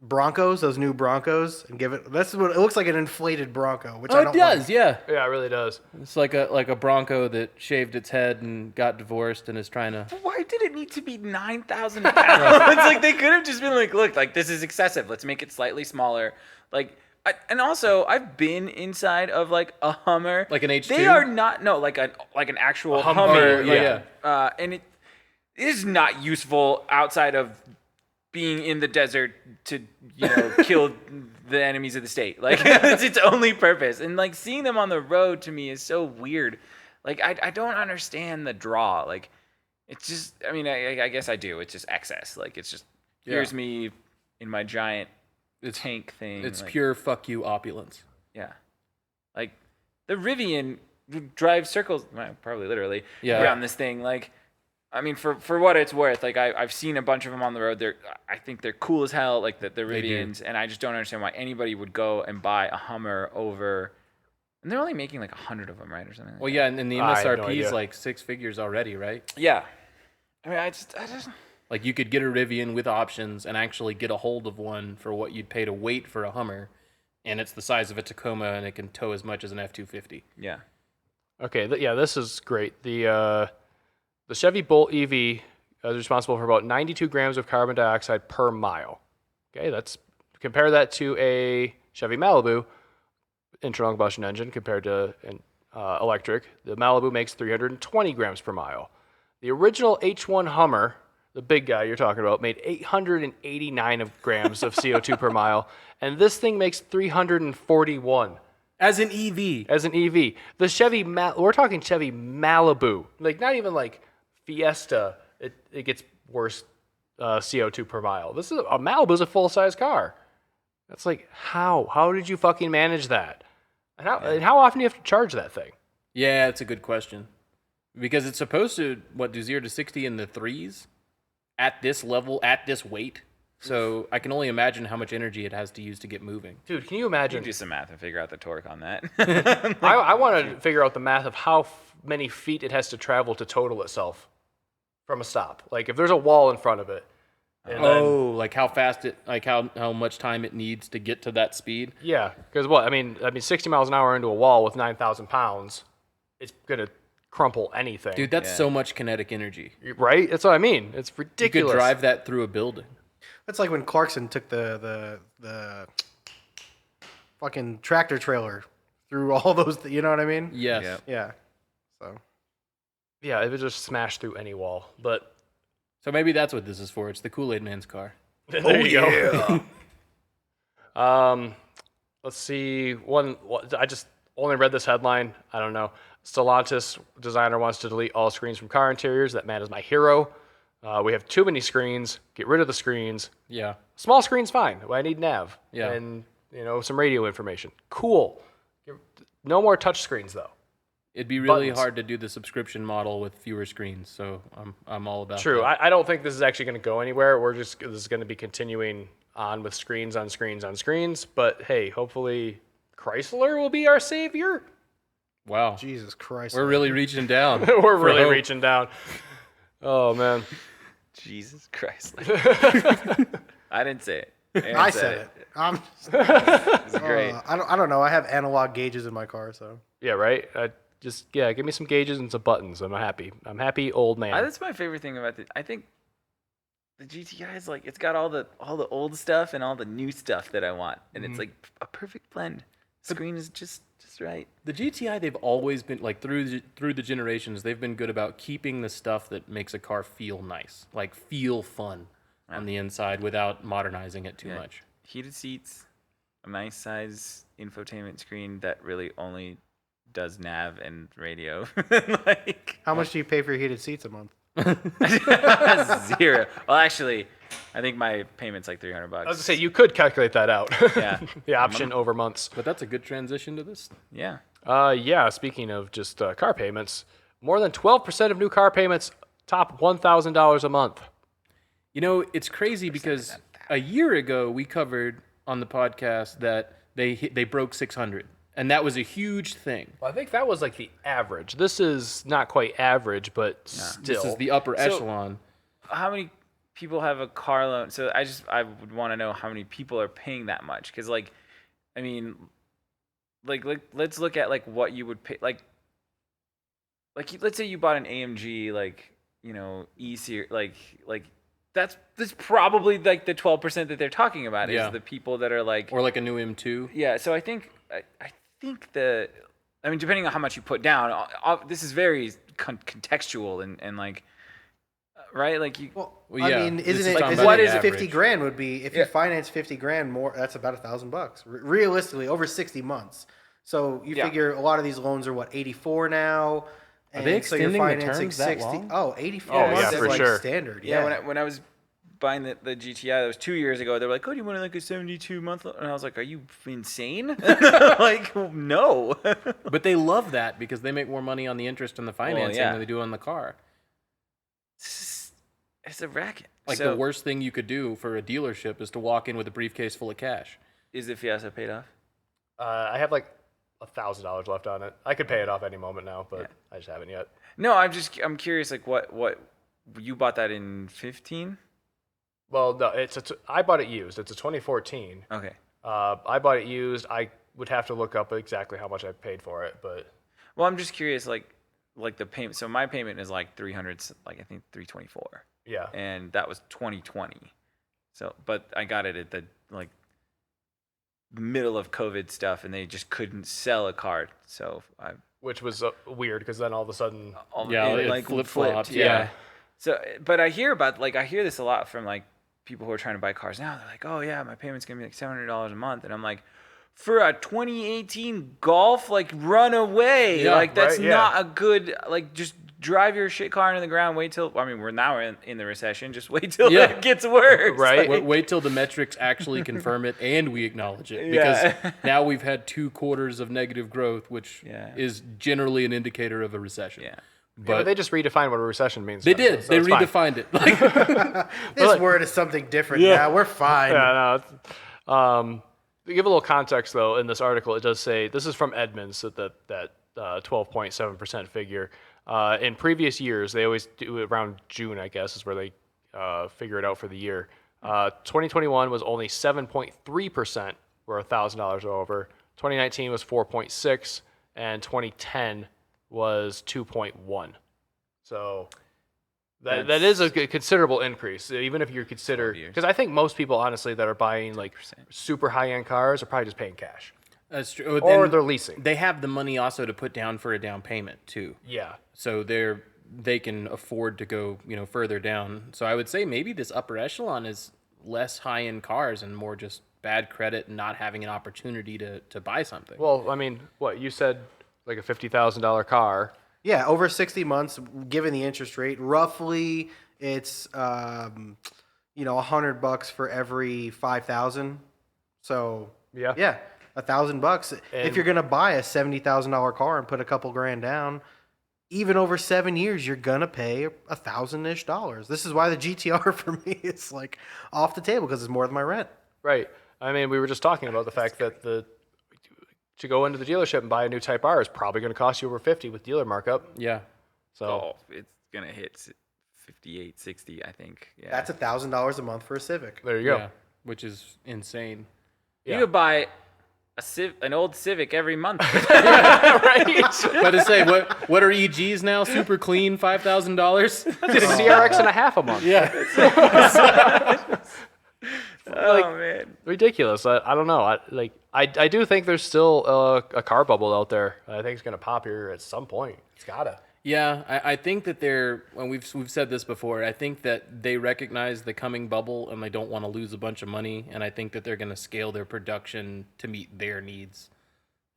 Broncos, those new Broncos, and give it. That's what it looks like, an inflated Bronco, which I Oh, don't it does, like. yeah. Yeah, it really does. It's like a Bronco that shaved its head and got divorced and is trying to. why did it need to be 9,000 pounds? It's like they could have just been like, look, like this is excessive. Let's make it slightly smaller. Like, and also I've been inside of like a Hummer, Like an H2? They are not like an actual Hummer, yeah. and it is not useful outside of being in the desert to kill the enemies of the state. Like it's its only purpose. And like seeing them on the road to me is so weird. Like I don't understand the draw. Like it's just, I mean, I guess I do. It's just excess. Like it's just here's me in my giant tank thing. It's like, pure fuck you opulence. yeah. Like the Rivian drives circles, well, probably literally Yeah. around this thing. Like, I mean, for what it's worth, like I've seen a bunch of them on the road. I think they're cool as hell, like the Rivians, and I just don't understand why anybody would go and buy a Hummer over. And they're only making like 100 of them, right, or something. Like Well, yeah, and the I have no MSRP is idea. like 6 figures already, right? that. Yeah. I mean, I just. Like you could get a Rivian with options and actually get a hold of one for what you'd pay to wait for a Hummer, and it's the size of a Tacoma and it can tow as much as an F-250. Yeah. Okay, this is great. The Chevy Bolt EV is responsible for about 92 grams of carbon dioxide per mile. Okay, compare that to a Chevy Malibu internal combustion engine compared to an electric. The Malibu makes 320 grams per mile. The original H1 Hummer, the big guy you're talking about, made 889 grams of CO2 per mile, and this thing makes 341 As an EV. as an EV. The Chevy, we're talking Chevy Malibu, like not even like Fiesta. It gets worse CO2 per mile. This is a Malibu's a full size car. That's like how did you fucking manage that? And how often do you have to charge that thing? Yeah, it's a good question. Because it's supposed to, do 0 to 60 in the 3s at this level, at this weight. So I can only imagine how much energy it has to use to get moving. Dude, can you You imagine? can do some math and figure out the torque on that. I want to figure out the math of how many feet it has to travel to total itself from a stop. Like if there's a wall in front of it. And then, Like how fast how much time it needs to get to that speed. yeah, because what? I mean, 60 miles an hour into a wall with 9,000 pounds, it's gonna crumple anything. Dude, that's so much kinetic energy. Right? That's what I mean. It's You ridiculous. could drive that through a building. That's like when Clarkson took the fucking tractor trailer through all those. You know what I mean? Yes. Yep. Yeah. So Yeah, it would just smash through any wall. But So maybe that's what this is for. It's the Kool-Aid Man's car. there you go. Let's see. I just only read this headline. I don't know. Stellantis designer wants to delete all screens from car interiors. That man is my hero. We have too many screens. Get rid of the screens. Yeah. Small screen's fine. I need nav. Yeah. And some radio information. Cool. No more touch screens though. It'd be really Buttons. hard to do the subscription model with fewer screens, so I'm all about True. that. I don't think this is actually going to go anywhere. This is going to be continuing on with screens on screens on screens. But hey, hopefully Chrysler will be our savior. Wow. Jesus Christ. We're really reaching down. We're for really hope. reaching down. Oh man. Jesus Christ. I didn't say it. Aaron I said it. It's great. I don't know. I have analog gauges in my car, so Yeah. Right. Give me some gauges and some buttons. I'm happy. I'm happy, old man. That's my favorite thing about I think the GTI is like it's got all the old stuff and all the new stuff that I want, and it's like a perfect blend. Screen is just right. The GTI, they've always been like through the generations, they've been good about keeping the stuff that makes a car feel nice, like feel fun on the inside without modernizing it too much. Heated seats, a nice size infotainment screen that really only does nav and radio. Like how much do you pay for your heated seats a month? 0. Well, actually, I think my payment's like $300. I was gonna say you could calculate that out. Yeah. The option over months. But that's a good transition to this. Yeah. Yeah. Speaking of just car payments, more than 12% of new car payments top $1,000 a month. You know, it's crazy because a year ago we covered on the podcast that they broke 600, and that was a huge thing. Well, I think that was like the average. This is not quite average, but still. This is the upper echelon. How many people have a car loan? So I would want to know how many people are paying that much, because I mean, let's look at what you would pay, like let's say you bought an AMG E series, that's probably like the 12% that they're talking about is the people that are or like a new M2. Yeah. So I think depending on how much you put down, this is very contextual and right? Like you. Well, yeah, I mean, this is isn't talking it? about What the is average. 50 grand would be if you finance 50 grand more? That's about $1,000 realistically over 60 months. So you figure a lot of these loans are 84 now. Are they so you're extending the financing terms that long? Oh, 84 Oh, months yeah, is for like sure. standard. Yeah. Yeah. When I was buying the GTI, that was 2 years ago. They were like, "Oh, do you want a 72 month?" And I was like, "Are you insane?" No. But they love that because they make more money on the interest and the financing than they do on the car. It's a racket. The worst thing you could do for a dealership is to walk in with a briefcase full of cash. Is the Fiesta paid off? I have $1,000 left on it. I could pay it off any moment now, but I just haven't yet. No, I'm curious. What you bought that in 15? Well, no, I bought it used. It's a 2014. Okay. I bought it used. I would have to look up exactly how much I paid for it, but Well, I'm just curious, like the payment. So my payment is 300, I think 324. yeah. And that was 2020. So, but I got it at the middle of COVID stuff, and they just couldn't sell a card. So Which was weird because then all of a sudden, it flip-flopped. Yeah. So, but I hear this a lot from people who are trying to buy cars now. They're like, "Oh yeah, my payment's gonna be $700 a month," and I'm like, for a 2018 Golf, run away. Yeah, That's right, yeah. not a good, just drive your shit car into the ground. Wait till, we're now in the recession. Just wait till it gets worse. Right. Wait till the metrics actually confirm it and we acknowledge it. Because now we've had 2 quarters of negative growth, which is generally an indicator of a recession. Yeah. but But they just redefined what a recession means. they now, did. so They it's fine. redefined it. This word is something different now. We're fine. Yeah, no. To give a little context, though, in this article, it does say this is from Edmunds, so that 12.7% figure. In previous years, they always do it around June, I guess, is where they figure it out for the year. 2021 was only 7.3%, were $1,000 or over. 2019 was 4.6, and 2010 was 2.1. So that is a considerable increase, even if you consider, because I think most people, honestly, that are buying super high-end cars are probably just paying cash. That's true. or Then they're leasing. they have the money also to put down for a down payment too. Yeah. So they can afford to go, further down. So I would say maybe this upper echelon is less high-end cars and more just bad credit and not having an opportunity to buy something. Well, I mean, what you said, like a $50,000 car. Yeah, over 60 months, given the interest rate, roughly it's $100 for every 5,000. So Yeah. $1,000. If you're gonna buy a $70,000 car and put a couple grand down, even over 7 years, you're gonna pay $1,000-ish. This is why the GTR for me is like off the table because it's more than my rent. Right. I mean, we were just talking about the fact that to go into the dealership and buy a new Type R is probably going to cost you over 50 with dealer markup. Yeah. So Oh, it's gonna hit 58, 60, I think. Yeah. That's $1,000 a month for a Civic. there you go. Yeah. Which is insane. You Yeah. could buy an old Civic every month. Right. But to say, what are EGs now? Super clean, $5,000? It's a CRX and a half a month. Yeah. Oh man. Ridiculous. I don't know. I do think there's still a car bubble out there. I think it's going to pop here at some point. It's gotta. Yeah, I think that and we've said this before, I think that they recognize the coming bubble and they don't want to lose a bunch of money, and I think that they're going to scale their production to meet their needs.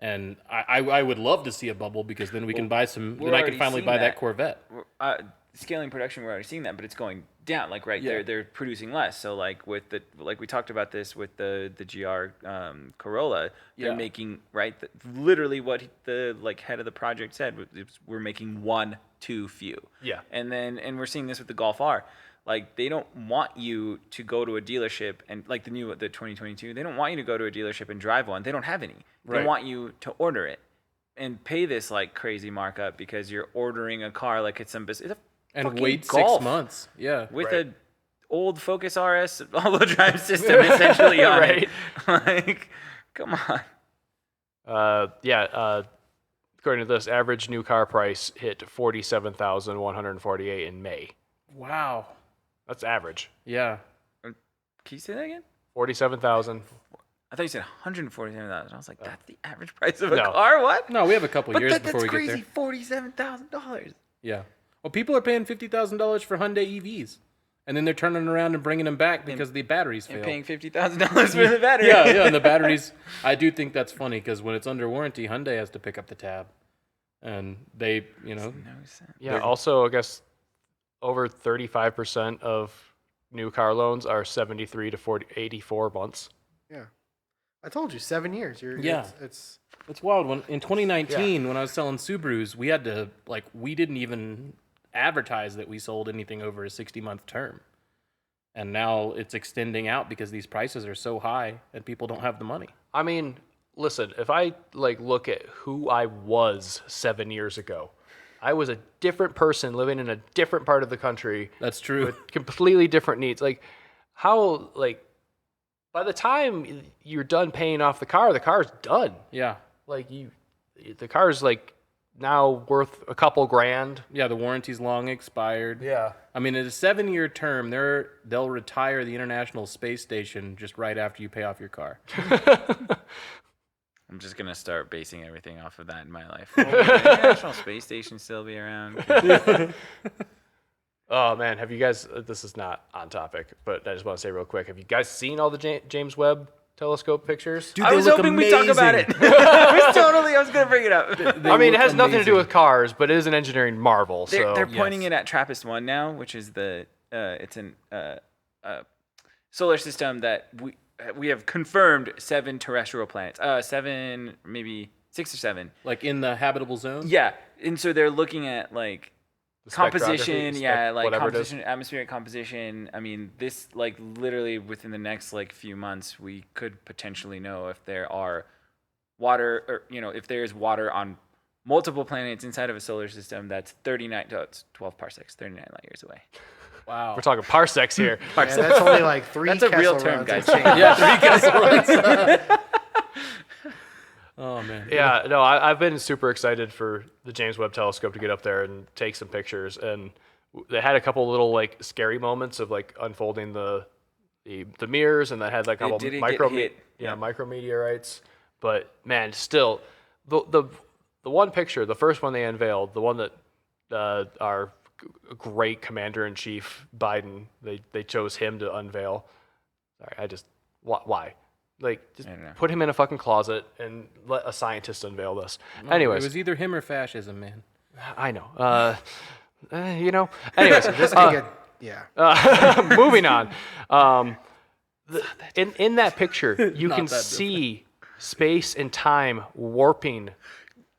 And I would love to see a bubble because then we can buy some, we're then I can already finally seeing buy that that. Corvette. Scaling production, we're already seeing that, but it's going down. Like Yeah. they're producing less. So like we talked about this with the GR Corolla, they're Yeah. making literally what the head of the project said. We're making one too few. Yeah. And we're seeing this with the Golf R. Like they don't want you to go to a dealership and like the 2022. They don't want you to go to a dealership and drive one. They don't have any. They Right. want you to order it and pay this like crazy markup because you're ordering a car like it's some business. And fucking wait Golf 6 months. Yeah. with Right. a old Focus RS all-wheel drive system essentially on Right. it. Like, come on. According to this, average new car price hit 47,148 in May. Wow. That's average. Yeah. Can you say that again? 47,000. I thought you said 147,000. I was like, that's the average price of a No. car. What? No, we have a couple years before that's we crazy. get there. $47,000. Yeah. Well, people are paying $50,000 for Hyundai EVs, and then they're turning around and bringing them back because the batteries fail. And paying $50,000 for the battery. Yeah, and the batteries. I do think that's funny because when it's under warranty, Hyundai has to pick up the tab, and they, No sense. Yeah. Also, I guess over 35% of new car loans are 73 to 84 months. Yeah. I told you, 7 years. Yeah. It's It's wild. When in 2019, when I was selling Subarus, we had to we didn't even advertise that we sold anything over a 60-month term, and now it's extending out because these prices are so high and people don't have the money. I mean, listen, if I look at who I was 7 years ago, I was a different person living in a different part of the country That's true. with completely different needs. By the time you're done paying off the car's done. Yeah. The car's now worth a couple grand. Yeah, the warranty's long expired. Yeah. I mean, in a 7-year term, they'll retire the International Space Station just right after you pay off your car. I'm just going to start basing everything off of that in my life. Will the International Space Station still be around? Oh man, have you guys? This is not on topic, but I just want to say real quick: have you guys seen all the James Webb telescope pictures? Dude, I they was look hoping we'd talk about it. amazing. I was going to bring it up. I mean, it has look nothing to do amazing. with cars, but it is an engineering marvel. They're So pointing it at TRAPPIST-1 now, which is it's an solar system that we have confirmed 7 terrestrial planets. 7, maybe 6 or 7. Like in the habitable zone? Yeah, and so they're looking at the composition, spectrography, like whatever it is. composition, atmospheric composition. I mean, this literally within the next few months, we could potentially know if there are water, or if there is water on multiple planets inside of a solar system that's 12 parsecs, 39 light years away. Wow. We're talking parsecs here. yeah, that's only like 3 That's a real Kessel term, runs. guys. Yeah, 3 Kessel runs. Oh, man. Yeah, no, I've been super excited for the James Webb Telescope to get up there and take some pictures. And they had a couple little scary moments of unfolding the mirrors, and that had a couple didn't get hit. Yeah. micrometeorites. But man, still, the one picture, the first one they unveiled, the one that our great Commander-in-Chief Biden, they chose him to unveil. Sorry, why? Like, just put him in a fucking closet and let a scientist unveil this. No, Anyways, it was either him or fascism, man. I know. Anyways, This could get, yeah. moving on. In that picture, you Not can that see space and time warping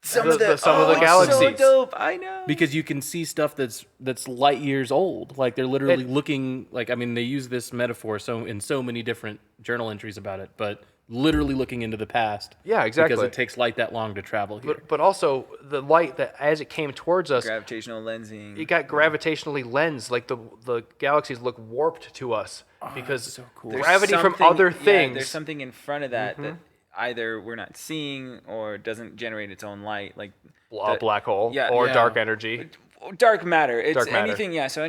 Some the of the galaxies. So dope. I know. Because you can see stuff that's light years old. Like they're literally looking like, I mean, they use this metaphor in so many different journal entries about it, but literally looking into the past. Yeah, exactly. Because it takes light that long to travel here. But also the light that as it came towards us, Gravitational lensing. it got gravitationally lensed. Like the galaxies look warped to us because so cool. gravity from Something- other yeah, things. there's something in front of that that either we're not seeing or doesn't generate its own light, like a black hole yeah, or yeah. dark energy. dark matter. It's Dark matter. anything. Yeah. So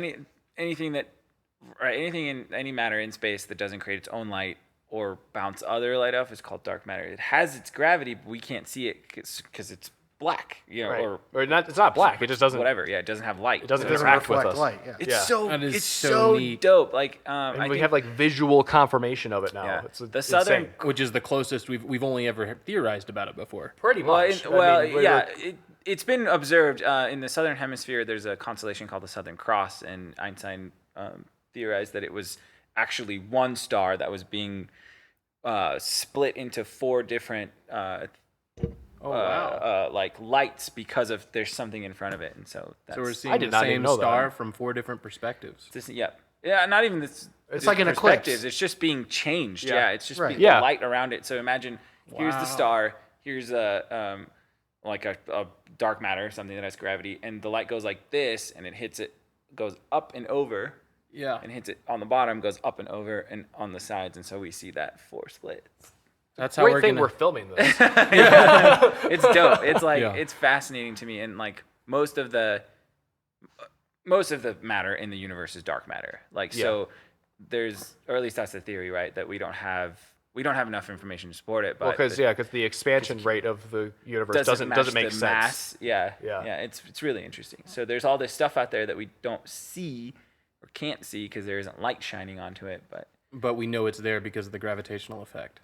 anything that, right? Anything in any matter in space that doesn't create its own light or bounce other light off is called dark matter. It has its gravity, but we can't see it because it's black. You know, Right. Or not, it's not black. It just doesn't. whatever. Yeah, it doesn't have light. It doesn't It doesn't interact with reflect us. light. Yeah. It's Yeah. so That is it's so so neat. dope. Like And I we think have like visual confirmation of it now. Yeah. It's The southern- insane. Which is the closest we've only ever theorized about it before. Pretty much. Well, I mean, yeah, it's been observed in the southern hemisphere. There's a constellation called the Southern Cross, and Einstein theorized that it was actually one star that was being split into 4 different like lights because of there's something in front of it, and so that's So we're I seeing did the not even same know that. star from 4 different perspectives. yeah, not even this. It's like an perspectives. eclipse. It's just being changed. Yeah. Yeah, it's just Right. the Yeah. light around it. So imagine here's the Wow. star, here's a like a dark matter, something that has gravity, and the light goes like this, and it hits it, goes up and over, Yeah. and hits it on the bottom, goes up and over, and on the sides, and so we see that 4 splits. That's how Great we're thing gonna. we're filming this. It's dope. It's like Yeah. it's fascinating to me, and like most of the matter in the universe is dark matter. Like so, there's, or at least that's the theory, right? That we don't have enough information to support it. But Because the expansion rate of the universe doesn't match make the sense. mass. Yeah. Yeah. It's really interesting. So there's all this stuff out there that we don't see or can't see because there isn't light shining onto it. But we know it's there because of the gravitational effect.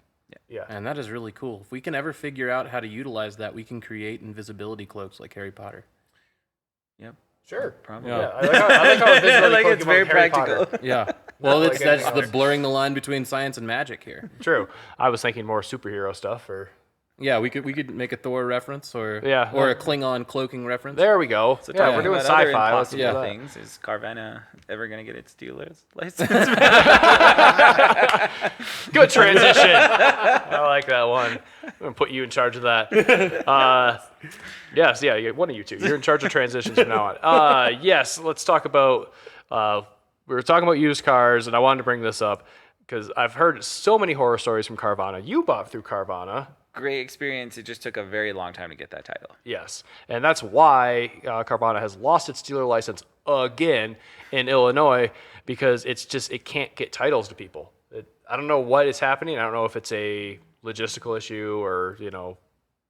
Yeah. And that is really cool. If we can ever figure out how to utilize that, we can create invisibility cloaks like Harry Potter. Yep. Sure. Probably. Yeah. I like how invisibility like cloak it's came very up with Harry practical. Potter. Yeah. Well, Like that's anything the else. blurring the line between science and magic here. True. I was thinking more superhero stuff or Yeah, we could make a Thor reference or Yeah. a Klingon cloaking reference. there we go. So yeah, talking we're doing about other sci-fi. Let's impossible do that. things. Is Carvana ever gonna get its dealer's license? Good transition. I like that one. I'm gonna put you in charge of that. Yes, yeah, one of you two. You're in charge of transitions from now on. Yes, let's talk about. We were talking about used cars, and I wanted to bring this up because I've heard so many horror stories from Carvana. You bought through Carvana. Great experience. It just took a very long time to get that title. Yes, and that's why Carvana has lost its dealer license again in Illinois because it can't get titles to people. I don't know what is happening. I don't know if it's a logistical issue or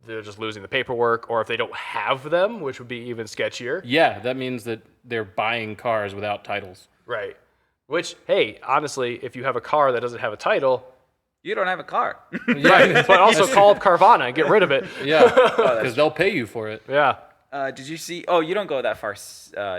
they're just losing the paperwork, or if they don't have them, which would be even sketchier. Yeah, that means that they're buying cars without titles. Right. Which, hey, honestly, if you have a car that doesn't have a title, You don't have a car. right, but also call up Carvana and get rid of it. Yeah, because they'll pay you for it. Yeah. Did you see? Oh, you don't go that far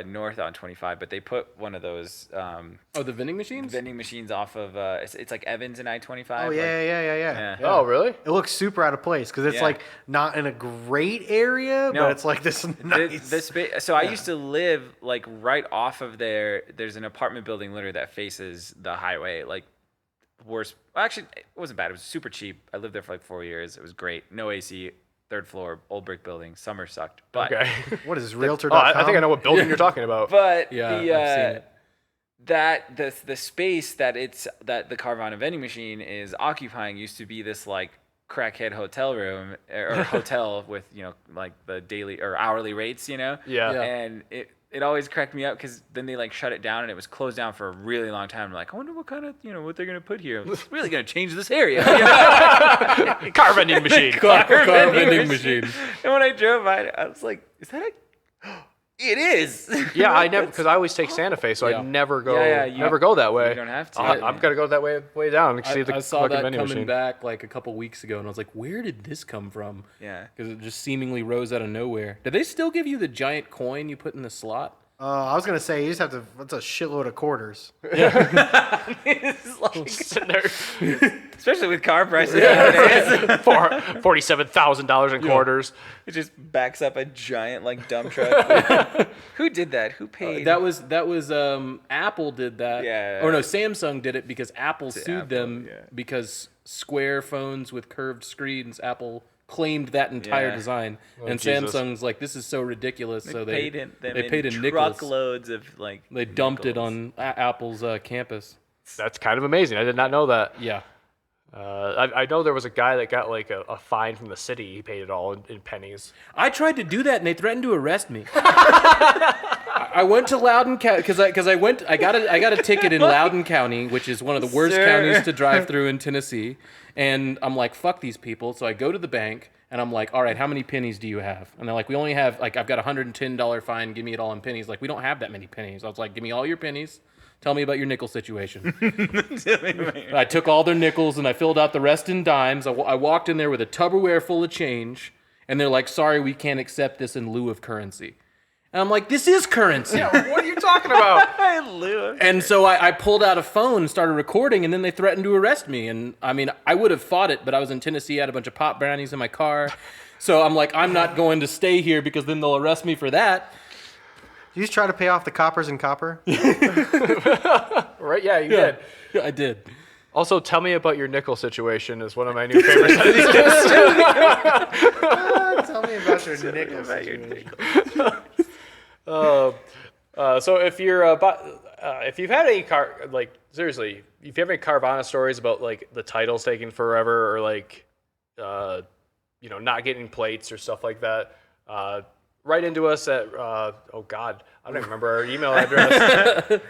north on 25, but they put one of those Oh, the vending machines? vending machines off of. It's like Evans and I-25. Oh, like- yeah. Oh, really? It looks super out of place because it's Yeah. like not in a great area, No. but it's like this nice. So I used to live like right off of there. There's an apartment building literally that faces the highway. Like worst. Well, actually, it wasn't bad. It was super cheap. I lived there for like 4 years. It was great. No AC. 3rd floor, old brick building. Summer sucked. But Okay. What is this, Realtor.com? Oh, I think I know what building you're talking about. But Yeah, I've the seen it. the space that the Carvana vending machine is occupying used to be this like crackhead hotel room or hotel with like the daily or hourly rates, Yeah. Yeah. and it always cracked me up because then they like shut it down and it was closed down for a really long time. I'm like, I wonder what kind of, what they're going to put here. It's really going to change this area. Car vending machine. Car vending machine. And when I drove by, I was like, is that a... It is. Yeah, I never, because I always take Santa Fe, so I never go, never go that way. You don't have to. I'm gonna go that way down. And see the I saw that vending coming machine. back like a couple weeks ago, and I was like, where did this come from? Yeah. Because it just seemingly rose out of nowhere. Do they still give you the giant coin you put in the slot? I was gonna say you just have to. That's a shitload of quarters. It's like, Sitting there, especially with car prices nowadays. $47,000 in quarters. It just backs up a giant like dump truck. Who did that? Who paid? That was Apple did that. Yeah. Or no, Samsung did it because Apple sued Apple, them because square phones with curved screens, Apple claimed that entire Yeah. design, and Jesus. Samsung's like, this is so ridiculous. So they paid in nickels. truckloads of like. They dumped it nickels. on Apple's campus. That's kind of amazing. I did not know that. Yeah. I know there was a guy that got like a fine from the city. He paid it all in pennies. I tried to do that, and they threatened to arrest me. I went to Loudoun County because I got a ticket in Loudoun County, which is one of the worst Sir. counties to drive through in Tennessee. And I'm like, fuck these people. So I go to the bank and I'm like, all right, how many pennies do you have? And they're like, we only have I've got $110 fine. Give me it all in pennies. Like, we don't have that many pennies. I was like, give me all your pennies. Tell me about your nickel situation. I took all their nickels and I filled out the rest in dimes. I walked in there with a Tupperware full of change, and they're like, sorry, we can't accept this in lieu of currency. And I'm like, this is currency. What are you talking about? And so I pulled out a phone and started recording, and then they threatened to arrest me. And I mean, I would have fought it, but I was in Tennessee, I had a bunch of pop brownies in my car. So I'm like, I'm not going to stay here because then they'll arrest me for that. You just try to pay off the coppers in copper. Right? Yeah, you did. Yeah, I did. Also, tell me about your nickel situation is one of my new favorites. Tell me about your nickel situation. So if you're if you've had any car, like seriously, if you have any Carvana stories about like the titles taking forever or like not getting plates or stuff like that, write into us at oh god, I don't even remember our email address.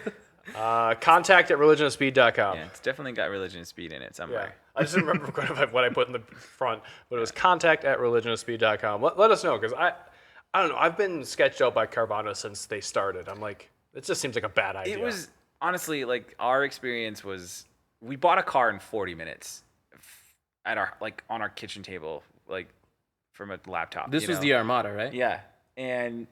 Contact@religionofspeed.com. Yeah, it's definitely got religion and speed in it somewhere. I just didn't remember what I put in the front, but it was contact@religionofspeed.com. Let us know, because I don't know. I've been sketched out by Carvana since they started. I'm like, it just seems like a bad idea. It was honestly like our experience was we bought a car in 40 minutes at our on our kitchen table, like from a laptop. This was the Armada, right? Yeah, and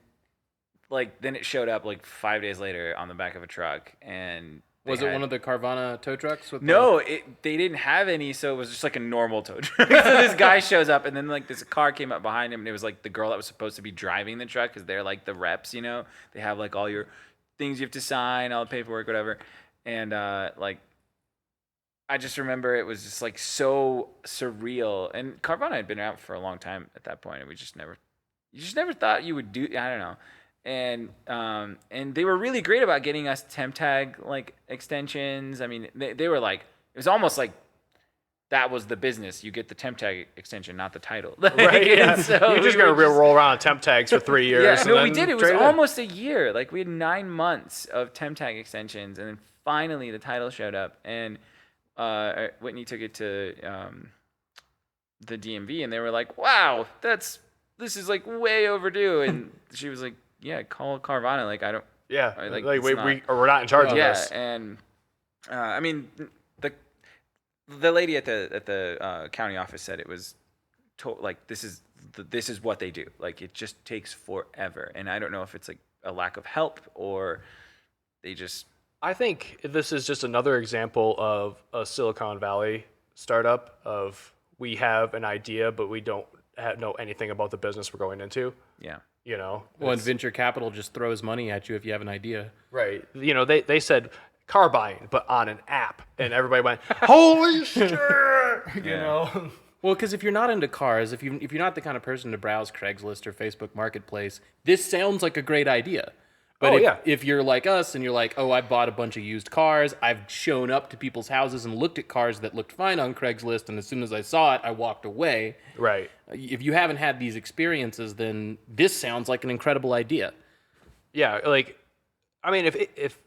like then it showed up like 5 days later on the back of a truck, and Was it one of the Carvana tow trucks? No, they didn't have any, so it was just like a normal tow truck. So this guy shows up, and then like this car came up behind him, and it was like the girl that was supposed to be driving the truck, because they're like the reps, They have like all your things you have to sign, all the paperwork, whatever. And like, I just remember it was just like so surreal. And Carvana had been out for a long time at that point, and you just never thought you would do. I don't know. And they were really great about getting us temp tag like extensions. I mean, they were like, it was almost like that was the business. You get the temp tag extension, not the title. Right? Yeah. So You're just gonna roll around on temp tags for 3 years. Yeah, and no, then we did. It was trade in. almost a year. Like we had 9 months of temp tag extensions, and then finally the title showed up, and Whitney took it to the DMV, and they were like, "Wow, this is like way overdue." And she was like, "Yeah, call Carvana." Like I don't. Yeah, like, like it's we're not in charge of Yeah, this. and I mean the lady at the county office said it was like this is what they do. Like it just takes forever, and I don't know if it's like a lack of help or they just. I think this is just another example of a Silicon Valley startup of we have an idea, but we don't know anything about the business we're going into. Yeah. Well, and venture capital just throws money at you if you have an idea. Right. They said car buying, but on an app, and everybody went, "Holy shit!" Yeah. Well, because if you're not into cars, if you're not the kind of person to browse Craigslist or Facebook Marketplace, this sounds like a great idea. But if you're like us and you're like, oh, I bought a bunch of used cars, I've shown up to people's houses and looked at cars that looked fine on Craigslist, and as soon as I saw it, I walked away. Right. If you haven't had these experiences, then this sounds like an incredible idea. Yeah, like, I mean, if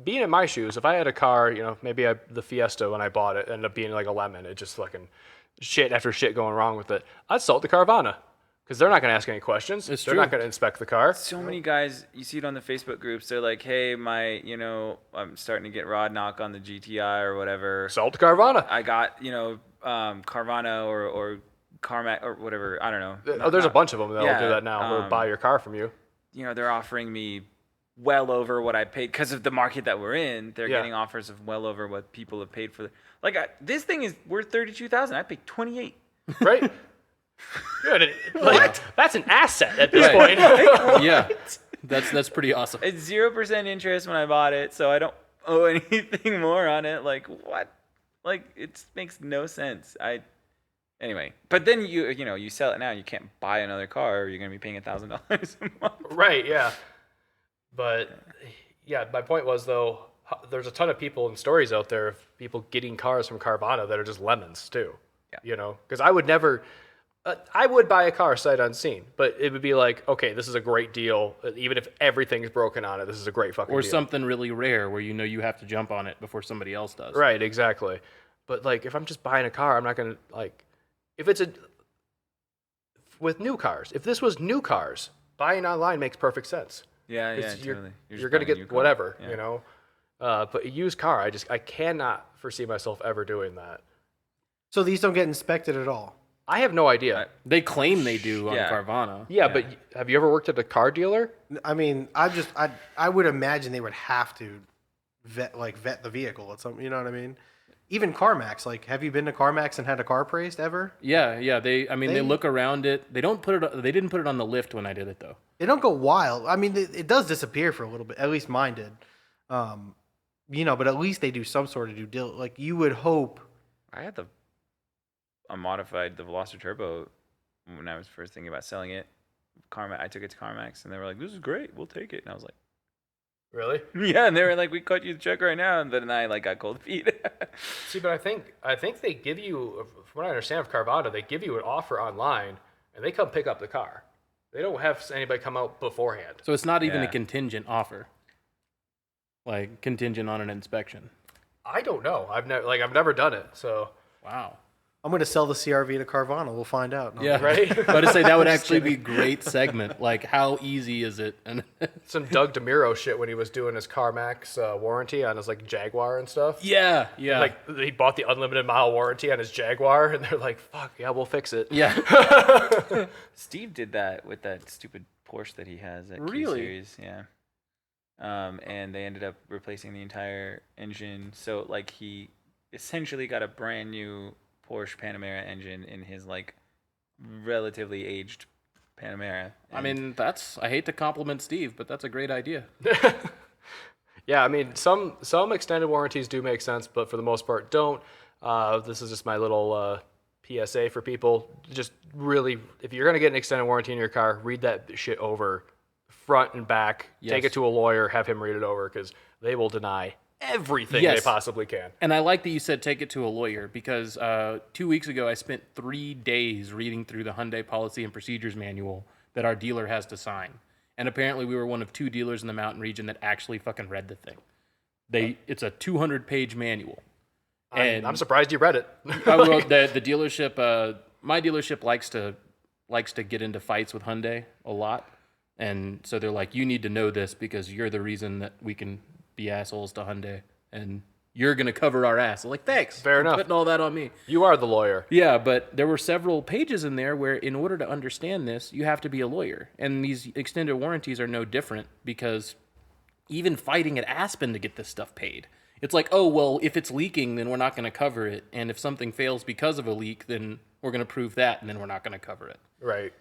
being in my shoes, if I had a car, maybe the Fiesta when I bought it ended up being like a lemon, it just fucking shit after shit going wrong with it, I'd sell it to Carvana because they're not going to ask any questions. They're true. not going to inspect the car. So many guys, you see it on the Facebook groups. They're like, "Hey, I'm starting to get rod knock on the GTI or whatever. Sell it to Carvana. I got, Carvana or Carmack or whatever. I don't know. There's a bunch of them that'll do that now. They'll buy your car from you. They're offering me well over what I paid because of the market that we're in. They're getting offers of well over what people have paid for. This thing is worth $32,000. I paid $28,000. Right? Good. Like, that's an asset at this point. Yeah, that's pretty awesome. It's 0% interest when I bought it, so I don't owe anything more on it. Like, what? Like, it makes no sense. Anyway, but then you sell it now, you can't buy another car, or you're gonna be paying $1,000 a month. Right? Yeah. But yeah, my point was though, there's a ton of people and stories out there of people getting cars from Carvana that are just lemons too. Yeah. Because I would never. I would buy a car sight unseen, but it would be like, okay, this is a great deal. Even if everything's broken on it, this is a great fucking Or deal. something really rare where you have to jump on it before somebody else does. Right, exactly. But like, if I'm just buying a car, I'm not gonna like. If it's with new cars, if this was new cars, buying online makes perfect sense. Yeah, You're, totally. you're gonna get whatever, But a used car, I cannot foresee myself ever doing that. So these don't get inspected at all. I have no idea. They claim they do on Yeah. Carvana. Yeah, but have you ever worked at a car dealer? I mean, I would imagine they would have to vet the vehicle at some. You know what I mean? Even CarMax. Like, have you been to CarMax and had a car appraised ever? Yeah. They look around it. They don't put it. They didn't put it on the lift when I did it though. They don't go wild. I mean, it does disappear for a little bit. At least mine did. But at least they do some sort of due diligence. Like, you would hope. I had the Veloster Turbo when I was first thinking about selling it. I took it to CarMax and they were like, "This is great, we'll take it." And I was like, Really? "Yeah." And they were like, "We cut you the check right now." And then I got cold feet. See, but I think they give you, from what I understand of Carvana, they give you an offer online and they come pick up the car. They don't have anybody come out beforehand. So it's not even a Yeah. contingent offer. Like contingent on an inspection. I don't know. I've never done it. So Wow. I'm going to sell the CRV to Carvana. We'll find out. No, Yeah. Right? But to say that would actually be a great segment. Like, how easy is it? And some Doug DeMuro shit when he was doing his CarMax warranty on his like Jaguar and stuff. yeah. Like he bought the unlimited mile warranty on his Jaguar, and they're like, "Fuck yeah, we'll fix it." Yeah. Steve did that with that stupid Porsche that he has at Really? Q-Series. Yeah. And they ended up replacing the entire engine. So like he essentially got a brand new Porsche Panamera engine in his like relatively aged Panamera. I mean, I hate to compliment Steve, but that's a great idea. Yeah, I mean, some extended warranties do make sense, but for the most part, don't. This is just my little PSA for people. Just really, if you're gonna get an extended warranty in your car, read that shit over, front and back. Yes. Take it to a lawyer, have him read it over, because they will deny everything they Yes. possibly can. And I like that you said take it to a lawyer because 2 weeks ago I spent 3 days reading through the Hyundai Policy and Procedures Manual that our dealer has to sign. And apparently we were one of 2 dealers in the Mountain Region that actually fucking read the thing. It's a 200-page manual. And I'm surprised you read it. well, the dealership, my dealership likes to get into fights with Hyundai a lot. And so they're like, you need to know this because you're the reason that we can be assholes to Hyundai, and you're gonna cover our ass. I'm like, thanks. Fair enough. Putting all that on me. You are the lawyer. Yeah, but there were several pages in there where, in order to understand this, you have to be a lawyer, and these extended warranties are no different because even fighting at Aspen to get this stuff paid, it's like, oh well, if it's leaking, then we're not going to cover it, and if something fails because of a leak, then we're going to prove that, and then we're not going to cover it. Right.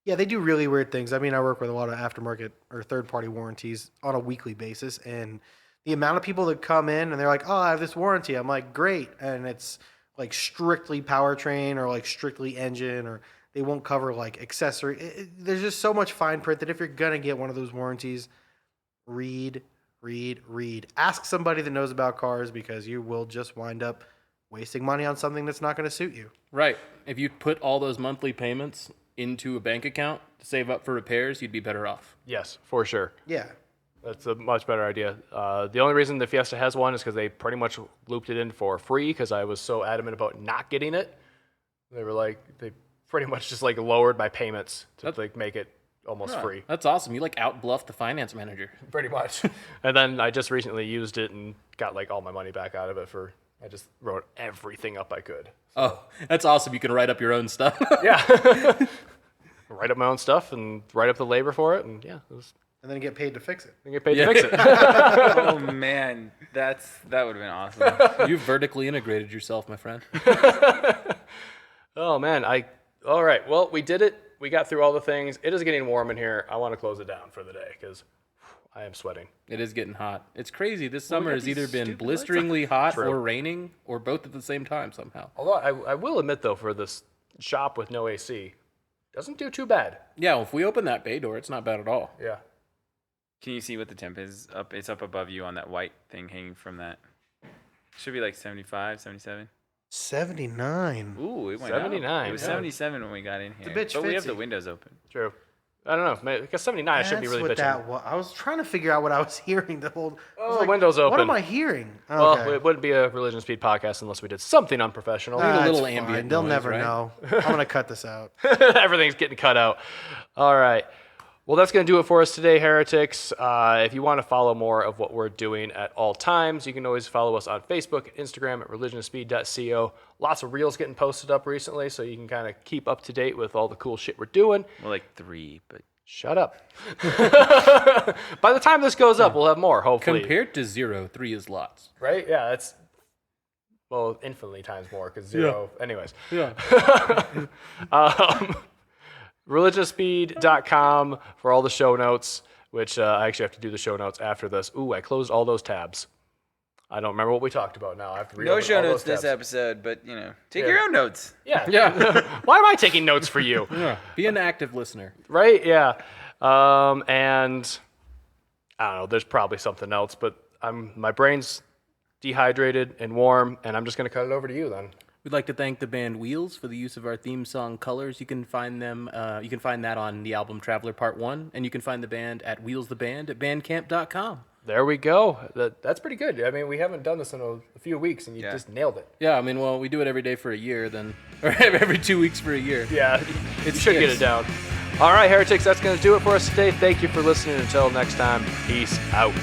Yeah, they do really weird things. I mean, I work with a lot of aftermarket or third-party warranties on a weekly basis, and the amount of people that come in and they're like, "Oh, I have this warranty." I'm like, "Great," and it's like strictly powertrain or like strictly engine, or they won't cover like accessory. There's just so much fine print that if you're gonna get one of those warranties, read. Ask somebody that knows about cars because you will just wind up wasting money on something that's not going to suit you. Right. If you put all those monthly payments into a bank account to save up for repairs, you'd be better off. Yes, for sure. Yeah. That's a much better idea. The only reason the Fiesta has one is because they pretty much looped it in for free because I was so adamant about not getting it. They were like, they pretty much just like lowered my payments to like make it almost free. That's awesome. You like outbluffed the finance manager. Pretty much. And then I just recently used it and got like all my money back out of it I just wrote everything up I could. Oh, that's awesome. You can write up your own stuff. Yeah. Write up my own stuff and write up the labor for it. And yeah, And then get paid to fix it. I get paid to fix it. Oh man, that would have been awesome. You've vertically integrated yourself, my friend. Oh man, all right. Well, we did it. We got through all the things. It is getting warm in here. I want to close it down for the day because I am sweating. It is getting hot. It's crazy. This summer got has these either been stupid blisteringly hot True. or raining or both at the same time somehow. Although I will admit though, for this shop with no AC, doesn't do too bad. Yeah, well, if we open that bay door, it's not bad at all. Yeah. Can you see what the temp is up? It's up above you on that white thing hanging from that. Should be like 75, 77. 79. Ooh, it went 79, up. It was yeah. 77 when we got in here. a bit but we have the schwitzy. windows open. True. I don't know. Because 79 should be really bitching. that was. I was trying to figure out what I was hearing the whole. I was the window's What open. am I hearing? Well, Okay. it wouldn't be a Religion Speed podcast unless we did something unprofessional. a It's little fine. ambient They'll noise, never right? know. I'm gonna cut this out. Everything's getting cut out. All right. Well, that's going to do it for us today, Heretics. If you want to follow more of what we're doing at all times, you can always follow us on Facebook and Instagram at religionospeed.co. Lots of reels getting posted up recently, so you can kind of keep up to date with all the cool shit we're doing. Well, like 3, but Shut up. By the time this goes up, we'll have more, hopefully. Compared to 0, 3 is lots. Right? Yeah, that's, well, infinitely times more, because 0, anyways. Yeah. Religiouspeed.com for all the show notes, which I actually have to do the show notes after this. Ooh, I closed all those tabs. I don't remember what we talked about now. I have to read no show all notes those this tabs. episode. But take your own notes. Yeah. Yeah. Why am I taking notes for you? Yeah. Be an active listener. Right? Yeah. And I don't know. There's probably something else, but my brain's dehydrated and warm, and I'm just gonna cut it over to you then. We'd like to thank the band Wheels for the use of our theme song Colors. You can find them. You can find that on the album Traveler Part 1, and you can find the band at Wheels the Band at bandcamp.com. There we go. That's pretty good. I mean, we haven't done this in a few weeks, and you just nailed it. Yeah, I mean, well, we do it every day for a year, then, or every 2 weeks for a year. Yeah, you should get it down. All right, Heretics, that's going to do it for us today. Thank you for listening. Until next time, peace out.